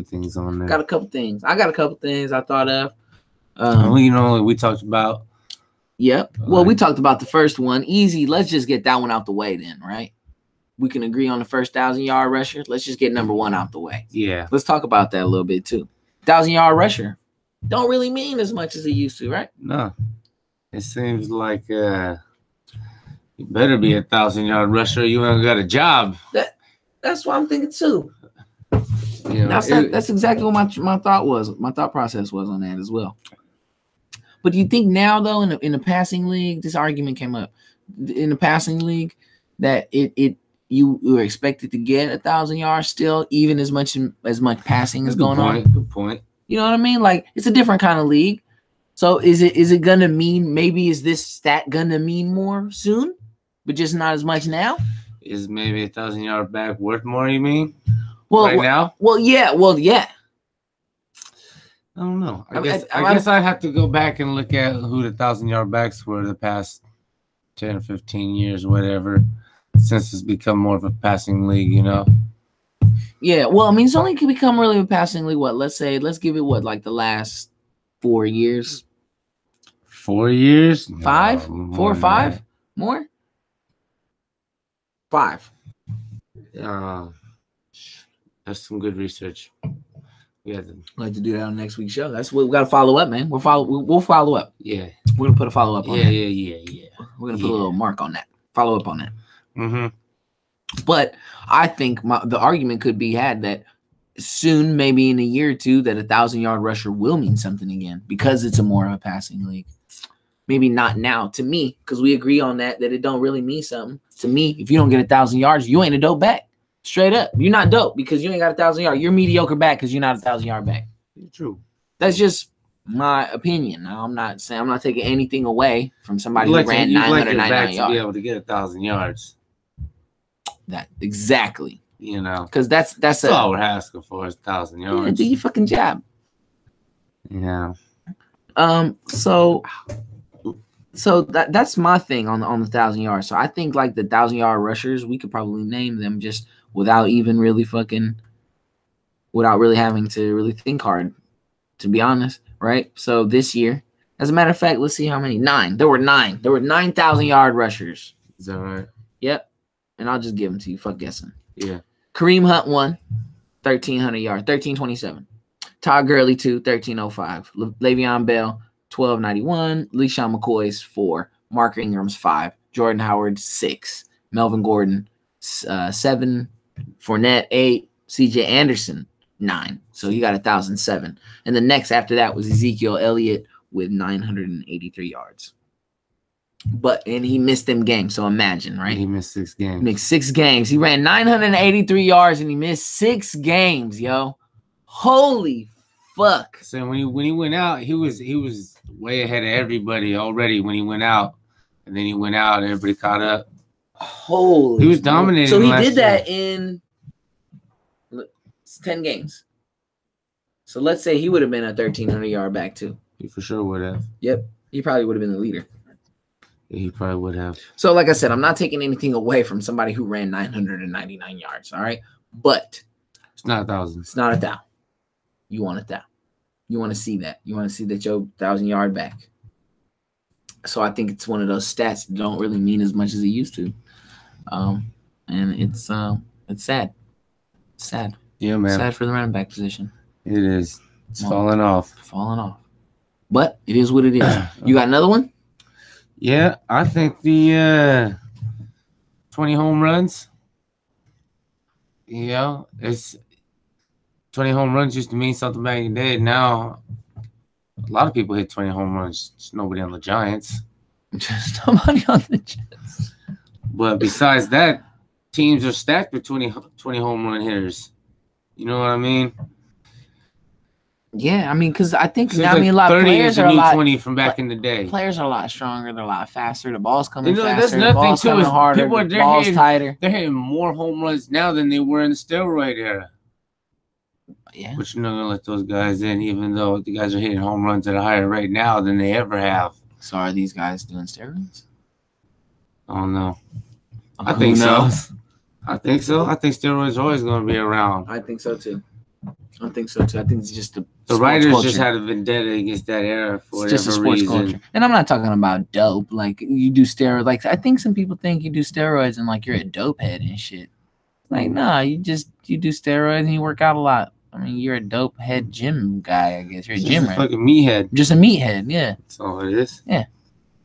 things on there. Got a couple things. I got a couple things I thought of. We talked about. Yep. Well, we talked about the first one. Easy. Let's just get that one out the way then, right? We can agree on the first 1,000-yard rusher. Let's just get number 1 out the way. Yeah. Let's talk about that a little bit too. 1,000-yard rusher don't really mean as much as it used to, right? No. It seems like you better be a 1,000-yard rusher. You ain't got a job. That's what I'm thinking too. That's exactly what my thought was. My thought process was on that as well. But do you think now, though, in the passing league, this argument came up in the passing league that you were expected to get 1,000 yards still, even as much passing is going on? Good point. You know what I mean? Like, it's a different kind of league. So is it gonna mean, maybe is this stat gonna mean more soon, but just not as much now? Is maybe 1,000-yard back worth more? You mean? Well, now? Well, yeah. I don't know. I guess I'd have to go back and look at who the 1,000-yard backs were the past 10 or 15 years, whatever, since it's become more of a passing league, Yeah, well, I mean, it's only become really a passing league. Let's give it like the last 4 years. 4 years? 5? 4 or 5? More? 5. That's some good research. I'd like to do that on next week's show. That's what we got to follow up, man. We'll follow up. Yeah. We're gonna put a follow up on that. Yeah. We're gonna put a little mark on that. Follow up on that. Mm-hmm. But I think the argument could be had that soon, maybe in a year or two, that 1,000-yard rusher will mean something again because it's a more of a passing league. Maybe not now to me, because we agree on that it don't really mean something. To me, if you don't get 1,000 yards, you ain't a dope back. Straight up. You're not dope because you ain't got 1,000 yards. You're mediocre back because you're not 1,000-yard back. True. That's just my opinion. Now, I'm not taking anything away from somebody who ran 999 yards. To be able to get 1,000 yards. That exactly. Because that's all we're asking for is 1,000 yards. Yeah, do your fucking job. Yeah. So that's my thing on the 1,000 yards. So I think like the 1,000-yard rushers, we could probably name them just without really having to really think hard, to be honest, right? So this year, as a matter of fact, let's see how many. 9. There were 9. There were 9,000-yard rushers. Is that right? Yep. And I'll just give them to you. Fuck guessing. Yeah. Kareem Hunt 1, 1,300 yards, 1,327. Todd Gurley 2, 1,305. Le'Veon Bell 1,291. LeSean McCoy's 4. Mark Ingram's 5. Jordan Howard 6. Melvin Gordon 7. Fournette 8. CJ Anderson 9. So he got 1,007. And the next after that was Ezekiel Elliott with 983 yards. And he missed them games. So imagine, right? He missed 6 games. He missed 6 games. He ran 983 yards and he missed 6 games, yo. Holy fuck. So when he went out, he was way ahead of everybody already when he went out. And then he went out and everybody caught up. Holy. He was dominating. So he did that in 10 games. So let's say he would have been a 1,300-yard back too. He for sure would have. Yep. He probably would have been the leader. He probably would have. So, like I said, I'm not taking anything away from somebody who ran 999 yards. All right, but It's not 1,000. it's not 1,000. You want 1,000. You want to see that. You want to see that your 1,000-yard back. So I think it's one of those stats that don't really mean as much as it used to, and it's sad. It's sad. Yeah, man. Sad for the running back position. It is. It's falling off. But it is what it is. You got another one? Yeah, I think the 20 home runs. It's 20 home runs used to mean something back in the day. Now, a lot of people hit 20 home runs. Just nobody on the Giants. Just nobody on the Giants. But besides that, teams are stacked with 20 home run hitters. You know what I mean? Yeah, I mean, because I think Seems now, like a lot of 30 players is the are a new lot. 20 from back in the day. Players are a lot stronger. They're a lot faster. The ball's coming That's faster. The nothing ball's too. coming harder. People The ball's tighter. They're hitting more home runs now than they were in the steroid era. Yeah. But you're not gonna let those guys in, even though the guys are hitting home runs at a higher rate now than they ever have. So are these guys doing steroids? I don't know. I Who think so. knows? I think so. I think steroids are always gonna be around. I think so too. I think it's just The sports writers culture. just had a vendetta against that era for It's just a whatever sports reason. culture. And I'm not talking about dope. Like you do steroids. Like I think some people think you do steroids and like you're a dope head and shit. Like nah, you do steroids and you work out a lot. I mean, you're a dope head gym guy. I guess you're a It's gym just a rat. fucking meathead. Just a meathead. Yeah, That's all it is.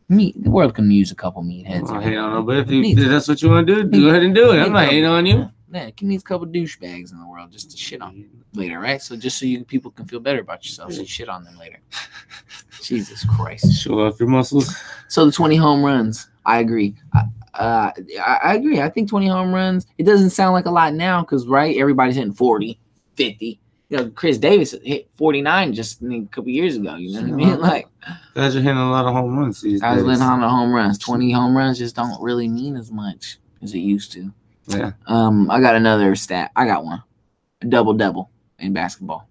meat. The world can use a couple meatheads. I hate on but if Needs it. that's what you want to do, go ahead and do it. I'm not hating on you. Yeah, it can need a couple douchebags in the world just to shit on later, right? So just so people can feel better about yourself, so you shit on them later. Jesus Christ. Show off your muscles. So the 20 home runs, I agree. I agree. I think 20 home runs, it doesn't sound like a lot now because, right, everybody's hitting 40, 50. You know, Chris Davis hit 49 just a couple years ago. You know what I mean? Like, Guys are hitting a lot of home runs these I was days. letting on the home runs. 20 home runs just don't really mean as much as it used to. Yeah. I got another stat. I got one. A double-double in basketball.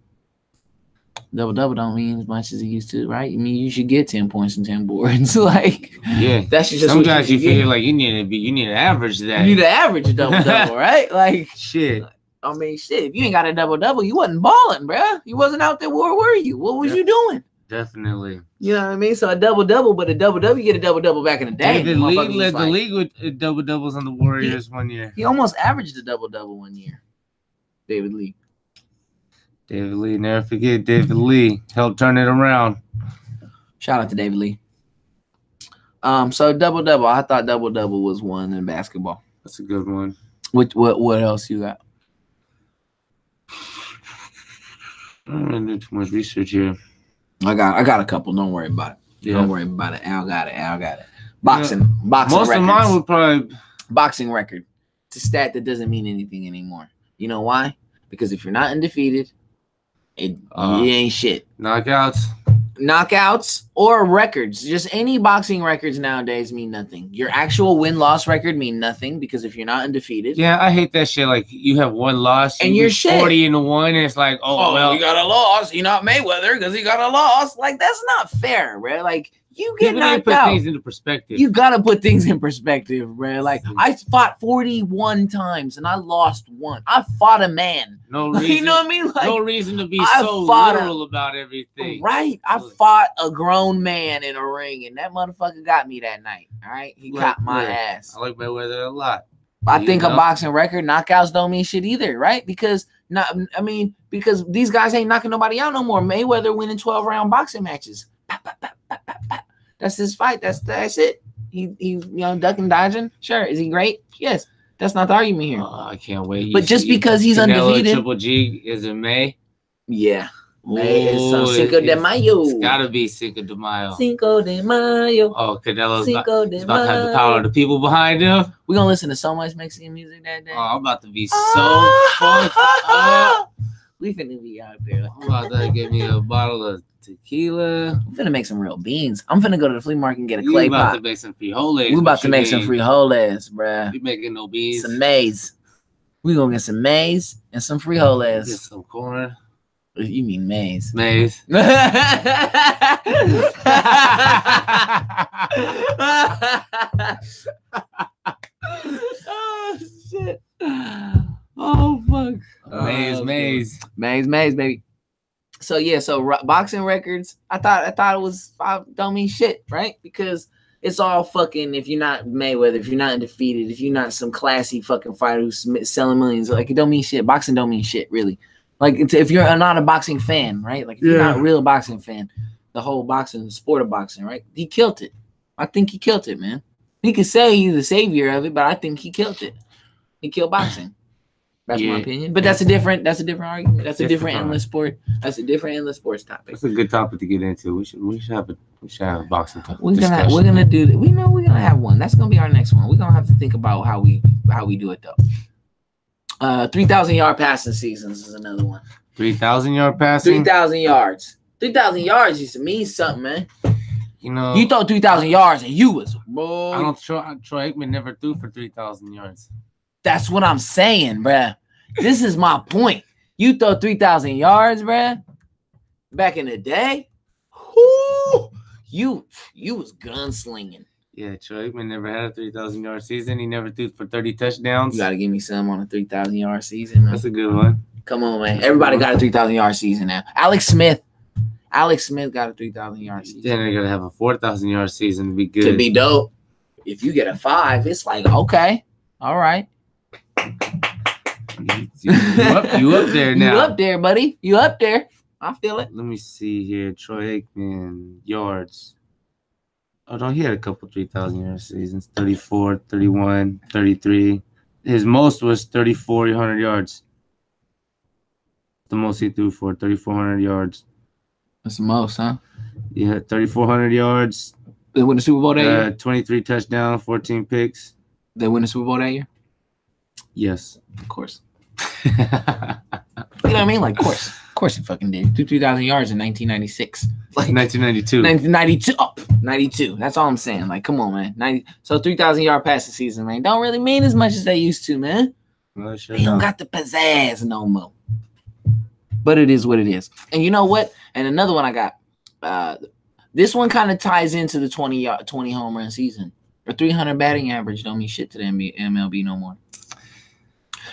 Double-double don't mean as much as it used to, right? I mean, you should get 10 points and 10 boards. Like, Yeah. that's just Some what guys you should get. feel like you need to average that. You need to average a double-double, right? Like, Shit. I mean, shit, if you ain't got a double-double, you wasn't balling, bruh. You wasn't out there. Where were you? What was you doing? Definitely. You know what I mean? So a double-double, but a double-double, you get a double-double back in the day. David Lee Motherfuckers led was the like- league with double doubles on the Warriors one year. He almost averaged a double-double one year. David Lee. David Lee, never forget David Lee. Helped turn it around. Shout out to David Lee. So double-double. I thought double-double was one in basketball. That's a good one. What else you got? I don't really do too much research here. I got a couple. Don't worry about it. Yeah. Don't worry about it. Al got it. Boxing Most records. of mine would probably Boxing record. It's a stat that doesn't mean anything anymore. You know why? Because if you're not undefeated, it ain't shit. knockouts. Knockouts or records, just any boxing records nowadays mean nothing. Your actual win-loss record mean nothing because if you're not undefeated, Yeah, I hate that shit. Like you have one loss And you you're be shit. 40-1, and it's like, well, you got a loss. You're not Mayweather because he got a loss. Like that's not fair, bro. Like you get people need to knocked put out. things into perspective. You gotta put things in perspective, bro. Like I fought 41 times and I lost one. I fought a man. no reason. You know what I mean? Like, no reason to be I so fought literal about everything. right? I fought a grown man in a ring, and that motherfucker got me that night. All right, he Look, caught my look, ass. I like Mayweather a lot. I You think a know? boxing record, knockouts don't mean shit either, right? Because because these guys ain't knocking nobody out no more. Mayweather winning 12-round boxing matches. Pop, pop, pop, pop, pop, pop. That's his fight. That's it. He ducking, dodging. Sure, is he great? Yes. That's not the argument here. I can't wait. But just because he's Canelo undefeated- Triple G is in May. Yeah. May is Ooh, Cinco de Mayo. It's gotta be Cinco de Mayo. Cinco de Mayo. Oh, Canelo's Cinco de he's about to have the Mayo. power of the people behind him. We're gonna listen to so much Mexican music that day. Oh, I'm about to be so fucked up. We finna be out there. I'm about to get me a bottle of tequila. I'm finna make some real beans. I'm finna go to the flea market and get a You clay about pot. to make some frijoles. We about What to you make some mean? frijoles, bruh. You making no beans? Some maize. We gonna get some maize and some Get frijoles. some corn. You mean Maze? Maze. Oh shit! Oh fuck! Maze. Maze, baby. So yeah, so boxing records. I thought it was don't mean shit, right? Because it's all fucking. If you're not Mayweather, if you're not undefeated, if you're not some classy fucking fighter who's selling millions, like it don't mean shit. Boxing don't mean shit, really. Like if you're not a boxing fan, right? Like if you're not a real boxing fan, the whole boxing, the sport of boxing, right? He killed it. I think he killed it, man. He could say he's the savior of it, but I think he killed it. He killed boxing. That's my opinion. But that's a different argument. That's a different endless sport. That's a different endless sports topic. That's a good topic to get into. We should have a boxing topic. We're gonna do that. We know we're gonna have one. That's gonna be our next one. We're gonna have to think about how we do it though. 3,000-yard passing seasons is another one. 3,000-yard passing. 3,000 yards. 3,000 yards used to mean something, man. You know, you throw 3,000 yards and you was boy. I don't. Troy Aikman never threw for 3,000 yards. That's what I'm saying, bruh. This is my point. You throw 3,000 yards, bruh. Back in the day, whoo, you was gunslinging. Yeah, Troy Aikman never had a 3,000-yard season. He never threw for 30 touchdowns. You gotta give me some on a 3,000-yard season, man. That's a good one. Come on, man. Everybody got a 3,000-yard season now. Alex Smith got a 3,000-yard season. Then they're gonna have a 4,000-yard season to be good. To be dope. If you get a 5, it's like okay, all right. You up there now. You up there, buddy. You up there. I feel it. Let me see here. Troy Aikman, yards. Oh, no, he had a couple 3,000-yard seasons. 34, 31, 33. His most was 3,400 yards. The most he threw for 3,400 yards. That's the most, huh? Yeah, 3,400 yards. They win the Super Bowl that year? 23 touchdowns, 14 picks. They win the Super Bowl that year? Yes. Of course. You know what I mean? Like, of course he fucking did. 2,000 yards in 1996. Like 1992. 1992. Oh, 92. That's all I'm saying. Like, come on, man. So 3,000-yard passing season, man. Don't really mean as much as they used to, man. Well, sure they don't got the pizzazz no more. But it is what it is. And you know what? And another one I got. This one kind of ties into the 20 home run season. Or 300 batting average don't mean shit to the MLB no more.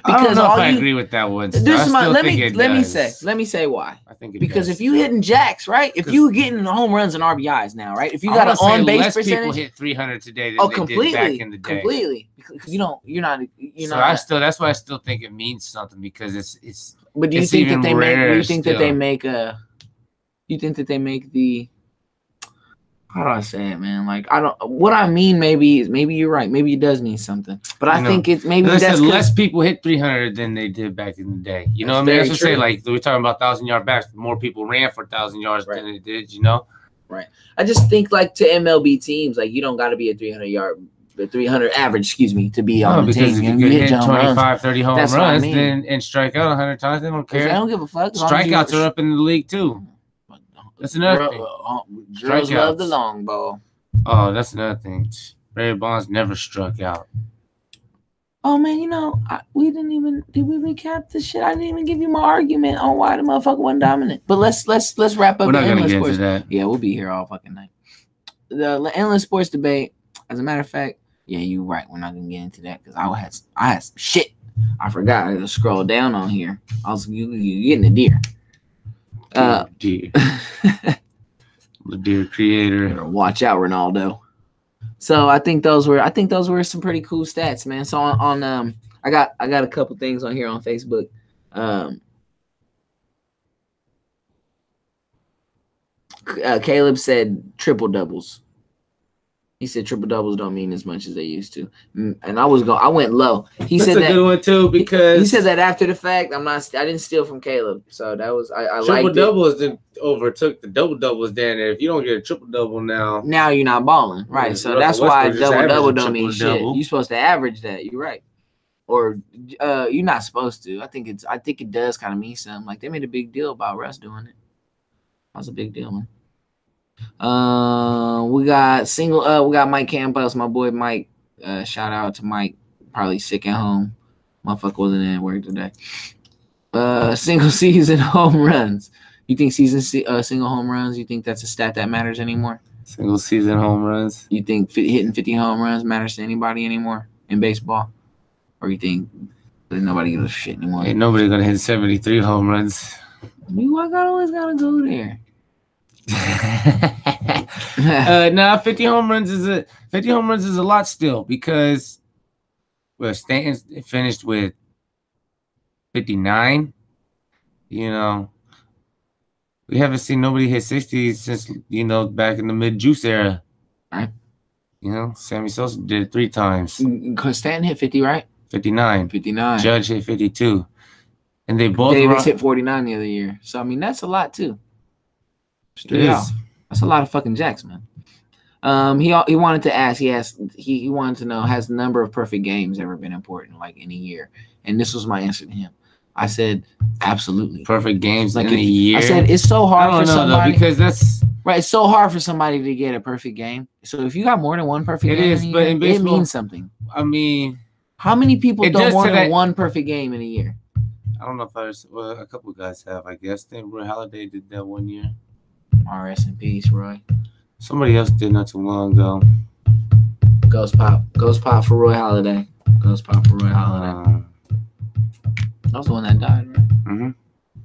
Because I don't know if I agree with that one. Let me say why. I think because if you hitting jacks, right? If you getting home runs and RBIs now, right? If you got an on base percentage, people hit 300 today than they did back in the day. Completely, because you're not. That's why I still think it means something because it's. But do you think that they make? Do you think that they make a? You think that they make the? How do I say it, man? Like I don't. What I mean, maybe you're right. Maybe it does mean something. But I think it's maybe that's less people hit 300 than they did back in the day. You know what I mean? That's what I'm saying. Like we're talking about 1,000-yard backs. More people ran for 1,000 yards than they did. You know? Right. I just think like to MLB teams, like you don't got to be a 300 average, excuse me, to be on the team. Because if you hit 25, 30 home runs, and strike out 100 times, they don't care. I don't give a fuck. Strikeouts are up in the league too. That's another thing. Girls love the long ball. Oh, that's another thing. Barry Bonds never struck out. Oh man, we did we recap this shit? I didn't even give you my argument on why the motherfucker wasn't dominant. But let's wrap up. We're not the gonna endless get sports. into that. Yeah, we'll be here all fucking night. The endless sports debate. As a matter of fact, yeah, you're right. We're not gonna get into that because I had some shit. I forgot to scroll down on here. I was you getting the deer. Deer. The deer creator. Better watch out, Ronaldo. So I think those were some pretty cool stats, man. So on I got a couple things on here on Facebook. Caleb said triple doubles. He said triple doubles don't mean as much as they used to, and I went low. He said that's a good one too because he said that after the fact. I didn't steal from Caleb, so that was I liked it. Triple doubles overtook the double doubles. Then if you don't get a triple double now you're not balling, right? Yeah, so that's why double double don't mean shit. You're supposed to average that. You're right, or you're not supposed to. I think it does kind of mean something. Like they made a big deal about Russ doing it. That was a big deal, man. We got Mike Campos, my boy Mike. Shout out to Mike, probably sick at home. Motherfucker wasn't at work today. Single season home runs. You think single home runs? You think that's a stat that matters anymore? Single season home runs. You think hitting 50 home runs matters to anybody anymore in baseball, or you think that nobody gives a shit anymore? Ain't nobody gonna hit 73 home runs. You always gotta go there. 50 home runs is a lot still because Stanton finished with 59. You know, we haven't seen nobody hit 60 since back in the mid-juice era. Right. Sammy Sosa did it 3 times. Because Stanton hit 50, right? 59. Judge hit 52. And they both Davis hit 49 the other year. So I mean that's a lot too. Straight out. That's a lot of fucking jacks, man. He wanted to ask. He wanted to know, has the number of perfect games ever been important, like in a year? And this was my answer to him. I said, absolutely. Perfect games like in a year. I said it's so hard for somebody because that's right. It's so hard for somebody to get a perfect game. So if you got more than one perfect game, in baseball, it means something. I mean, how many people do more than one perfect game in a year? I don't know if a couple of guys have. I guess then Roy Halladay did that one year. Rest in peace, Roy. Somebody else did not too long ago. Ghost pop for Roy Halladay. That was the one that died, right? Mm-hmm.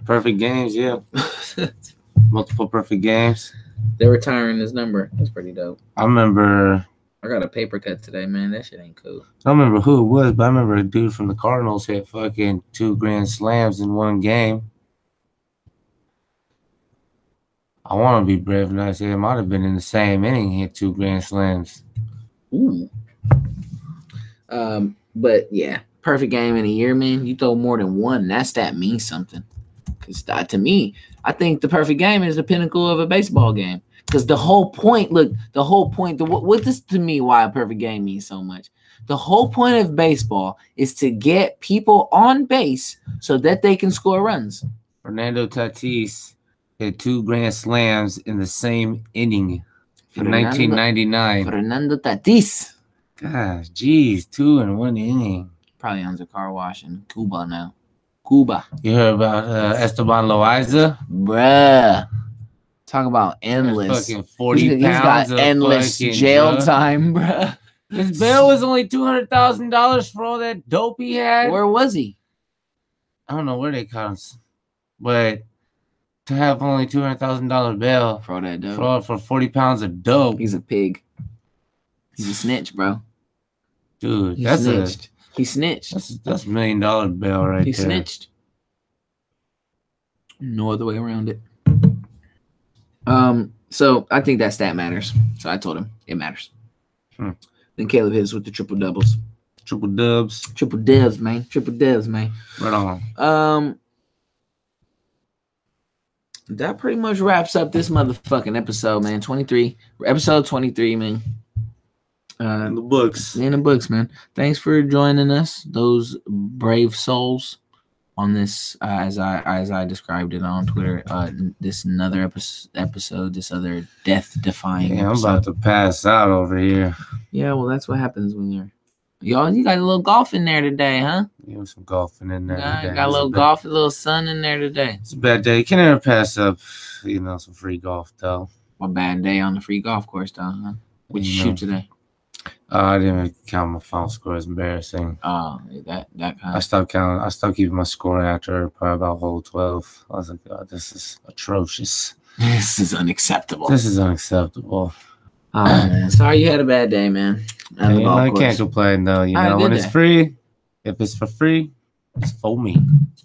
Perfect games, yeah. Multiple perfect games. They're retiring his number. That's pretty dope. I remember. I got a paper cut today, man. That shit ain't cool. I don't remember who it was, but I remember a dude from the Cardinals hit fucking 2 grand slams in one game. I want to be brave and I say it might have been in the same inning. He hit 2 grand slams. Ooh. But yeah, perfect game in a year, man. You throw more than one, that stat means something. Because to me, I think the perfect game is the pinnacle of a baseball game. Because the whole point, what this to me why a perfect game means so much. The whole point of baseball is to get people on base so that they can score runs. Fernando Tatis hit 2 grand slams in the same inning in 1999. Fernando Tatis. Gosh, geez, 2 in 1 inning. Probably owns a car wash in Cuba now. Cuba. You heard about Esteban Loaiza? Bruh. Talk about endless. That's fucking 40 He's pounds got endless jail time, bruh. His bail was only $200,000 for all that dope he had. Where was he? I don't know where they caught him. But to have only $200,000 bail for all that dope. For 40 pounds of dope. He's a pig. He's a snitch, bro. Dude, he snitched. That's $1 million bail right there. He snitched. No other way around it. So I think that stat matters. So I told him it matters. Then Caleb hits with the triple doubles. Triple dubs, man. Right on. That pretty much wraps up this motherfucking episode, man. Episode 23, man. In the books. In the books, man. Thanks for joining us, those brave souls, on this, as I described it on Twitter. This another episode, this other death-defying episode. I'm about to pass out over here. Yeah, well, that's what happens when you're... You got a little golf in there today, huh? Yeah, some golfing in there today. Got a little golf, a little sun in there today. It's a bad day. You can never pass up, some free golf, though. A bad day on the free golf course, though, huh? What'd you shoot today? I didn't even count my final score. It's embarrassing. Oh, that kind of... I stopped counting. I stopped keeping my score after probably about hole 12. I was like, God, this is atrocious. This is unacceptable. Oh, man. Sorry you had a bad day, man. I can't complain, though. When it's free, if it's for free, it's for me.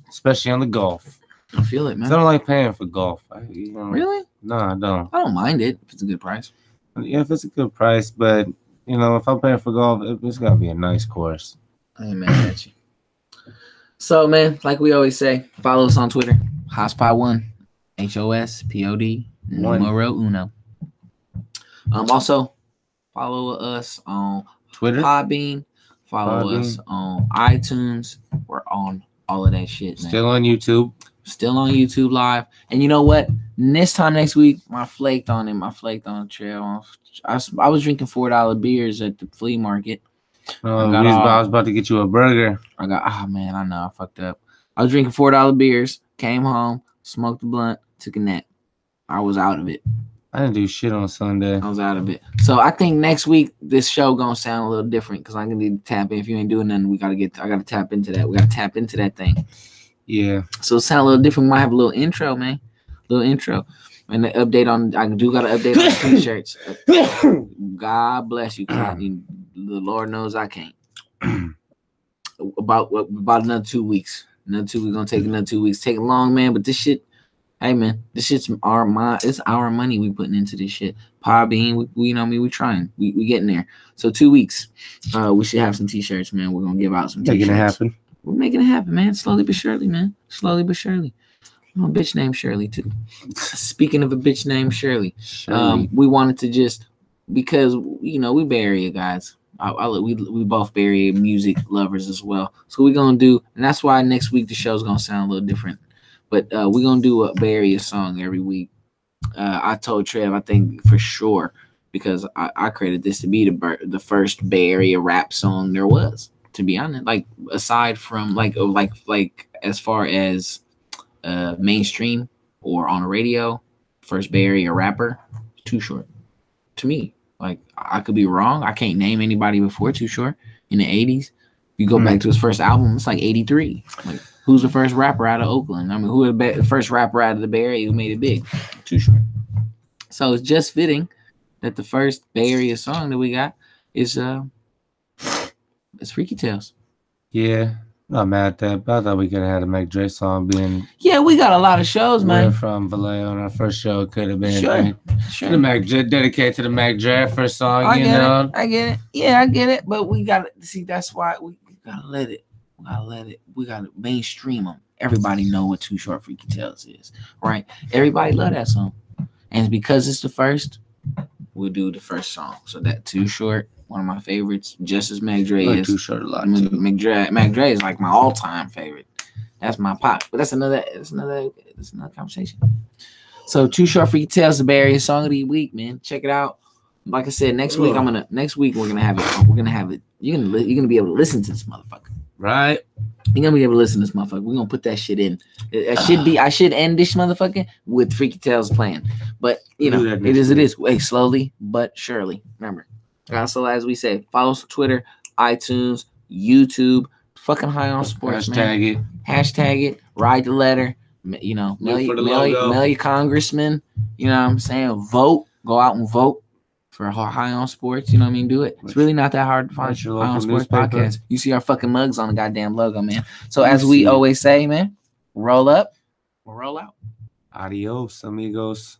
Especially on the golf. I feel it, man. I don't like paying for golf. Really? No, I don't. I don't mind it if it's a good price. Yeah, if it's a good price, but... if I'm paying for golf, it's got to be a nice course. I ain't mad at you. So, man, like we always say, follow us on Twitter. HOSPOD1. HOSPOD. Numero uno. Also, follow us on Twitter. Podbean. Follow us on iTunes. We're on all of that shit, man. Still on YouTube. Still on YouTube Live. And you know what? This time next week, I flaked on the trail. I was drinking $4 beers at the flea market. I was about to get you a burger. I know, I fucked up. I was drinking $4 beers, came home, smoked a blunt, took a nap. I was out of it. I didn't do shit on Sunday. I was out of it. So I think next week this show gonna sound a little different because I'm gonna need to tap in. If you ain't doing nothing, I gotta tap into that. We gotta tap into that thing. Yeah. So it sound a little different. We might have a little intro, man. Little intro. And the update on I do got an update on the t-shirts. God bless you, cause the Lord knows I can't. About another 2 weeks. Another 2 weeks. Gonna take another 2 weeks. Take long, man. But this shit, hey man, this shit's it's our money we putting into this shit. Podbean, we you know what I mean, we trying. We getting there. So 2 weeks. We should have some t-shirts, man. We're gonna give out some t-shirts. Making it happen. We're making it happen, man. Slowly but surely, man. Slowly but surely. I'm a bitch named Shirley too. Speaking of a bitch named Shirley, we wanted to just because you know we Bay Area guys. We both Bay Area music lovers as well. So we're gonna do, and that's why next week the show's gonna sound a little different. But we're gonna do a Bay Area song every week. I told Trev, I think for sure, because I created this to be the first Bay Area rap song there was. To be honest, like aside from like as far as mainstream or on the radio, first Bay Area rapper, Too Short. To me, like I could be wrong. I can't name anybody before Too Short in the 80s. You go back to his first album, it's like 83. Like who's the first rapper out of Oakland? I mean, who the first rapper out of the Bay Area who made it big? Too Short. So it's just fitting that the first Bay Area song that we got is it's Freaky Tales. Yeah. Not mad at that, but I thought we could have had a Mac Dre song being. Yeah, we got a lot of shows, man. From Vallejo on our first show. It could have been. Sure. The Mac Dre, dedicated to the Mac Dre first song. I get it. Yeah, I get it. But we got to see. That's why we gotta let it. We gotta mainstream them. Everybody know what Too Short Freaky Tales is, right? Everybody love that song, and because it's the first, we'll do the first song. So that Too Short. One of my favorites, just as Mac Dre is. Too Short a lot too. Mac Dre is like my all-time favorite. That's my pop. But that's another conversation. So Too Short Freaky Tales, the Bay Area song of the week, man. Check it out. Like I said, next week we're gonna have it. You're gonna be able to listen to this motherfucker. Right. You're gonna be able to listen to this motherfucker. We're gonna put that shit in. I should end this motherfucker with Freaky Tales playing. But you know, it is. Hey, slowly but surely. Remember. Also, as we say, follow us on Twitter, iTunes, YouTube, fucking High on Sports, man. Hashtag it. Ride the letter. You know, mail your congressman. You know what I'm saying? Vote. Go out and vote for High on Sports. You know what I mean? Do it. It's really not that hard to find High on Sports podcast. You see our fucking mugs on the goddamn logo, man. So as we always say, man, roll up or roll out. Adios, amigos.